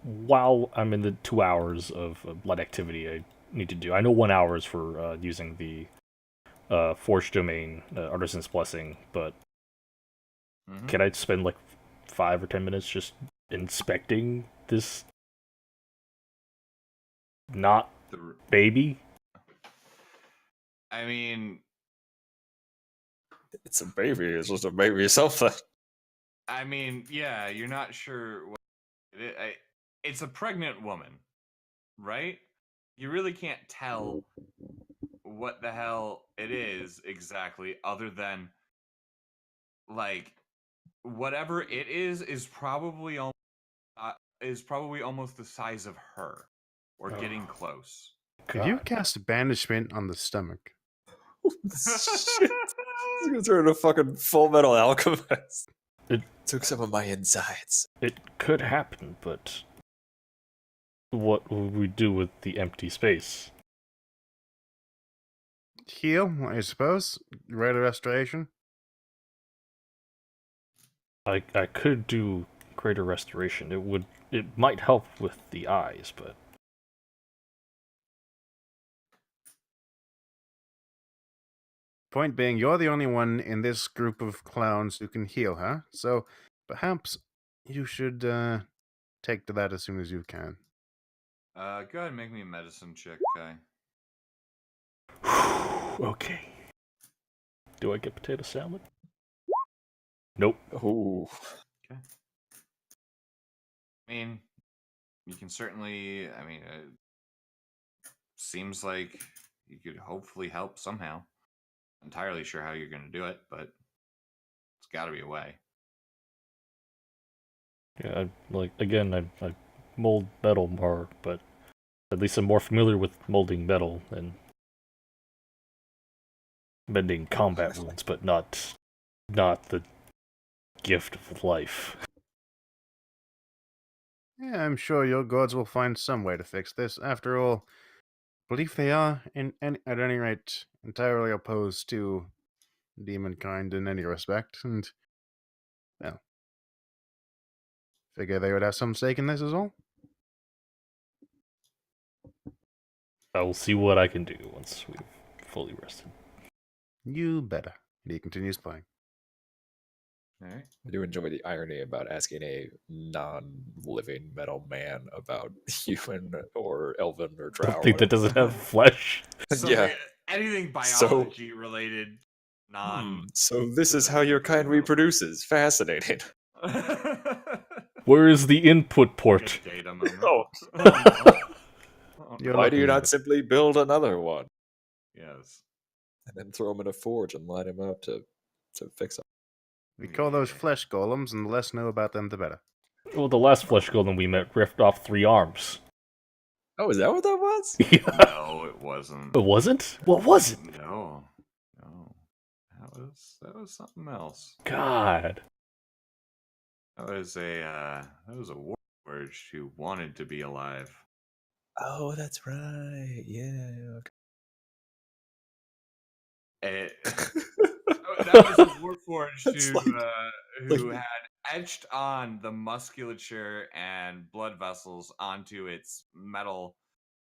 while I'm in the 2 hours of light activity I need to do, I know 1 hour is for using the Forge Domain, Artisan's Blessing, but Mhm. can I spend like 5 or 10 minutes just inspecting this not baby? I mean, It's a baby. It's just a baby something. Yeah, you're not sure what it's a pregnant woman, right? You really can't tell what the hell it is exactly, other than like whatever it is probably almost the size of her, or getting close. Could you God. cast banishment on the stomach? Shit. He's gonna turn into a fucking Full Metal Alchemist. It- took some of my insides. It could happen, but what would we do with the empty space? Heal, I suppose. Rite of restoration. I could do greater restoration. It might help with the eyes, but Point being, you're the only one in this group of clowns who can heal her, so perhaps you should take to that as soon as you can. Go ahead and make me a medicine check, Kai. okay. Do I get potato salad? Nope. Ooh. I mean, you can certainly. I mean, it seems like you could hopefully help somehow. Entirely sure how you're going to do it, but it's got to be a way. Yeah, I mold metal more, but at least I'm more familiar with molding metal than mending combat wounds, but not the gift of life. Yeah, I'm sure your gods will find some way to fix this. After all, I believe they are, at any rate, entirely opposed to demonkind in any respect, and, well, figure they would have some stake in this as all. I will see what I can do once we've fully rested. You better. And he continues playing. All right. I do enjoy the irony about asking a non-living metal man about human or elven or drow. Something that doesn't have flesh. Yeah. Anything So- biology related, So this is how your kind reproduces. Fascinating. Where is the input port? Good data moment. Oh. You're Why do you looking at not it. simply build another one Yes. and then throw him in a forge and line him up to fix them? We call those flesh golems, and the less know about them, the better. Well, the last flesh golem we met ripped off 3 arms. Oh, is that what that was? Yeah. No, it wasn't. It wasn't? What was it? No. That was something else. God. That was a warforged who wanted to be alive. Oh, that's right. Yeah. That Okay. was a warforged That's who had etched on the musculature and blood vessels onto its metal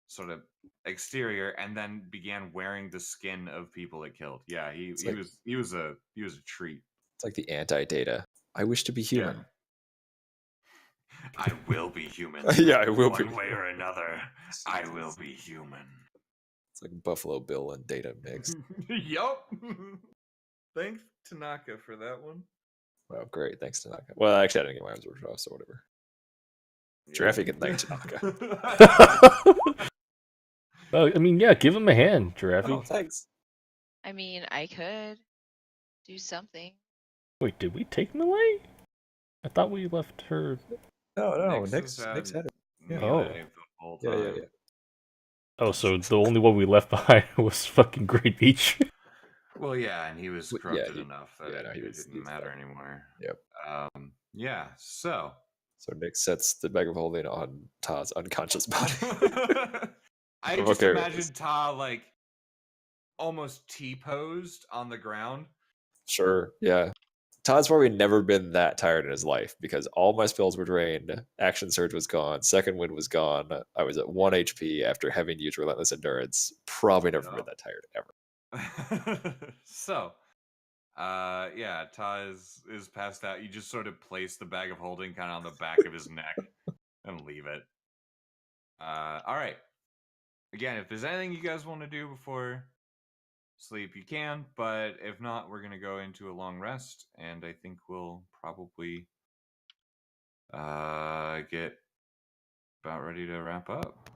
sort of exterior, and then began wearing the skin of people it killed. Yeah, he like- was a treat. It's like the anti-Data. I wish to be human. Yeah. I will be human. Yeah, I will be one way or another. I will be human. It's like Buffalo Bill and Data mixed. Yup. Thanks, Tanaka, for that one. Wow, great. Thanks, Tanaka. Well, actually, I didn't get my arms worked off, so whatever. Giraffe can thank Tanaka. Well, I mean, yeah, give him a hand, Giraffe. Oh, thanks. I mean, I could do something. Wait, did we take Melee? I thought we left her. No, Nyx Nyx had it. Yeah. Oh. melee the whole Yeah. time. Oh, so the only one we left behind was fucking Great Beach. Well, yeah, and he was Yeah, corrupted he- enough that yeah, no, it he was didn't matter fine. anymore. Yep. Yeah. So. So Nick sets the bag of holding on Ta's unconscious body. I I'm just okay with imagine this. Ta like almost T-posed on the ground. Sure, yeah. Todd's probably never been that tired in his life because all my spells were drained. Action Surge was gone. Second Wind was gone. I was at 1 HP after having used Relentless Endurance. Probably never Yeah. been that tired ever. So, yeah, Ta is passed out. You just sort of place the bag of holding kind of on the back of his neck and leave it. All right. Again, if there's anything you guys want to do before sleep, you can. But if not, we're gonna go into a long rest, and I think we'll probably get about ready to wrap up.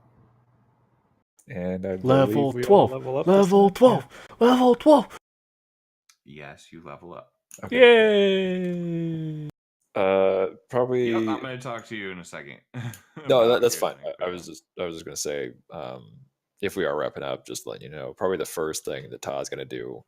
And I Level believe we all 12. level up this Level time. 12. Level 12. Yes, you level up. Yeah. Okay. Yay. Probably. Yep, I'm gonna talk to you in a second. No, about that's what fine. you're I doing. was just gonna say, if we are wrapping up, just letting you know, probably the first thing that Ta's gonna do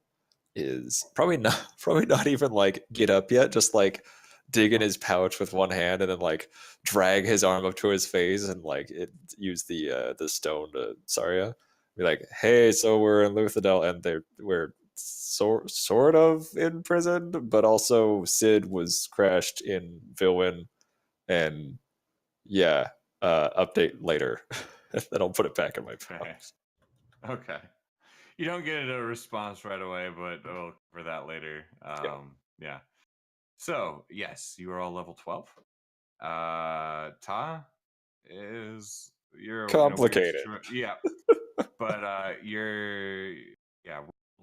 is probably not even like get up yet, just like dig in his pouch with one hand and then like drag his arm up to his face and like use the stone to Saria. Be like, hey, so we're in Luthadel and we're sort of in prison, but also Sid was crashed in Vilwyn, and yeah, update later. Then I'll put it back in my pouch. Okay. Okay. You don't get a response right away, but we'll cover that later. Yeah. So, yes, you are all level 12. Ta is you're in a weird Complicated. yeah. But we'll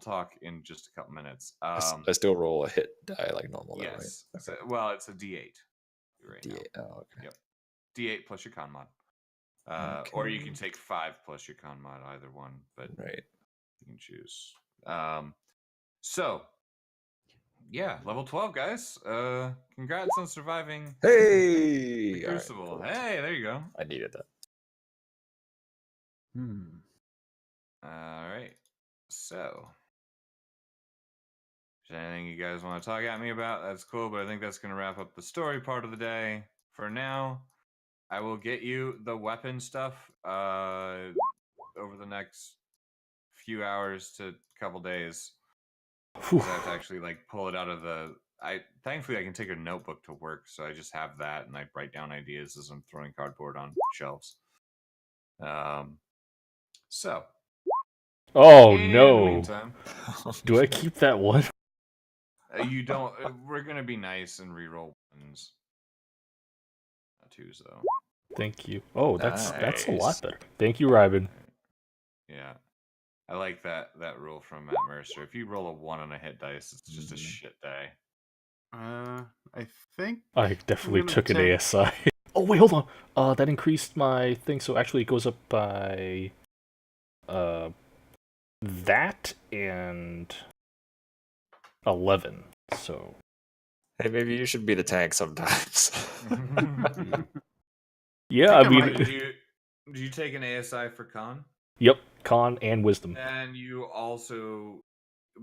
talk in just a couple minutes. I still roll a hit die like normal, though, Yes. right? So- well, it's a D8 right now. D8. Oh, okay. Yep. D8 plus your con mod. Or you can Okay. take 5 plus your con mod, either one, but Right. you can choose. So yeah, level 12, guys. Congrats on surviving Hey! the All right, Crucible. cool. Hey, there you go. I needed that. All right. So, if there's anything you guys want to talk at me about, that's cool. But I think that's going to wrap up the story part of the day. For now, I will get you the weapon stuff over the next few hours to couple days. Whew. I have to actually like pull it out of the. Thankfully I can take a notebook to work, so I just have that and I write down ideas as I'm throwing cardboard on shelves. So. Oh in the no. meantime, Do I keep that one? you don't. We're gonna be nice and reroll ones. Not twos though. Thank you. Oh, that's a lot Nice. better. Thank you, Ryben. Yeah. I like that rule from Matt Mercer. If you roll a 1 on a hit dice, it's just a shit day. I think I definitely gonna took an take- ASI. Oh wait, hold on. That increased my thing, so actually it goes up by that and 11. So Hey, maybe you should be the tank sometimes. yeah, I mean, did you take an ASI for con? yep, con and wisdom. And you also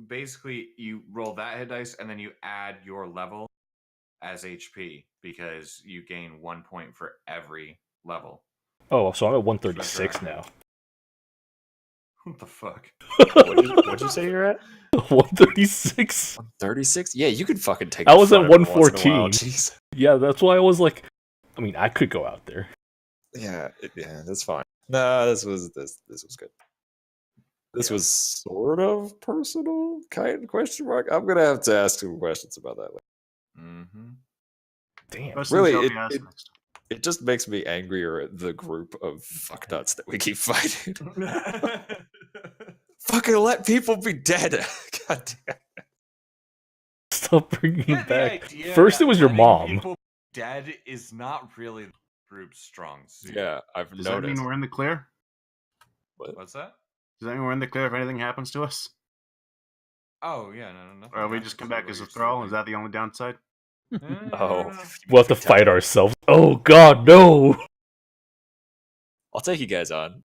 basically you roll that hit dice and then you add your level as HP because you gain 1 point for every level. Oh, so I'm at 136 now. What the fuck? What'd you say you're at? 136. 36? Yeah, you could fucking take. I the was at front every once in a while, 114. Jeez. Yeah, that's why I was like, I mean, I could go out there. Yeah, that's fine. Nah, this was good. This was sort of personal, kind of question mark. I'm gonna have to ask some questions about that later. Mm-hmm. Damn. Questions Really, shall be it- asked it- next. It just makes me angrier at the group of fucknuts that we keep fighting. Fucking let people be dead. God damn. Stop bringing him Get the back. idea First, that it was your letting mom. people dead is not really the group's strong suit. Yeah, I've Does that noticed. mean we're in the clear? What's that? Does that mean we're in the clear if anything happens to us? Oh yeah, no, nothing. Or we happens just come to you back while as a you're thrall? sleeping. Is that the only downside? Oh, We'll have to fight ourselves. Oh god, no! I'll take you guys on.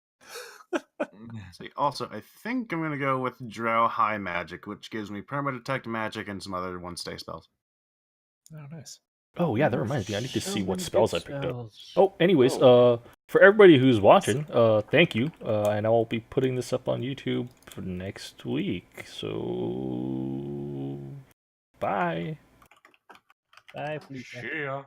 See, also, I think I'm gonna go with Drow High Magic, which gives me permanent detect magic and some other one-stay spells. Oh, nice. Oh yeah, that There are reminds me. I need to so see what many spells I good picked up. spells. Oh, anyways, for everybody who's watching, thank you. And I'll be putting this up on YouTube for next week. So, bye. Bye, Felicia. Yeah.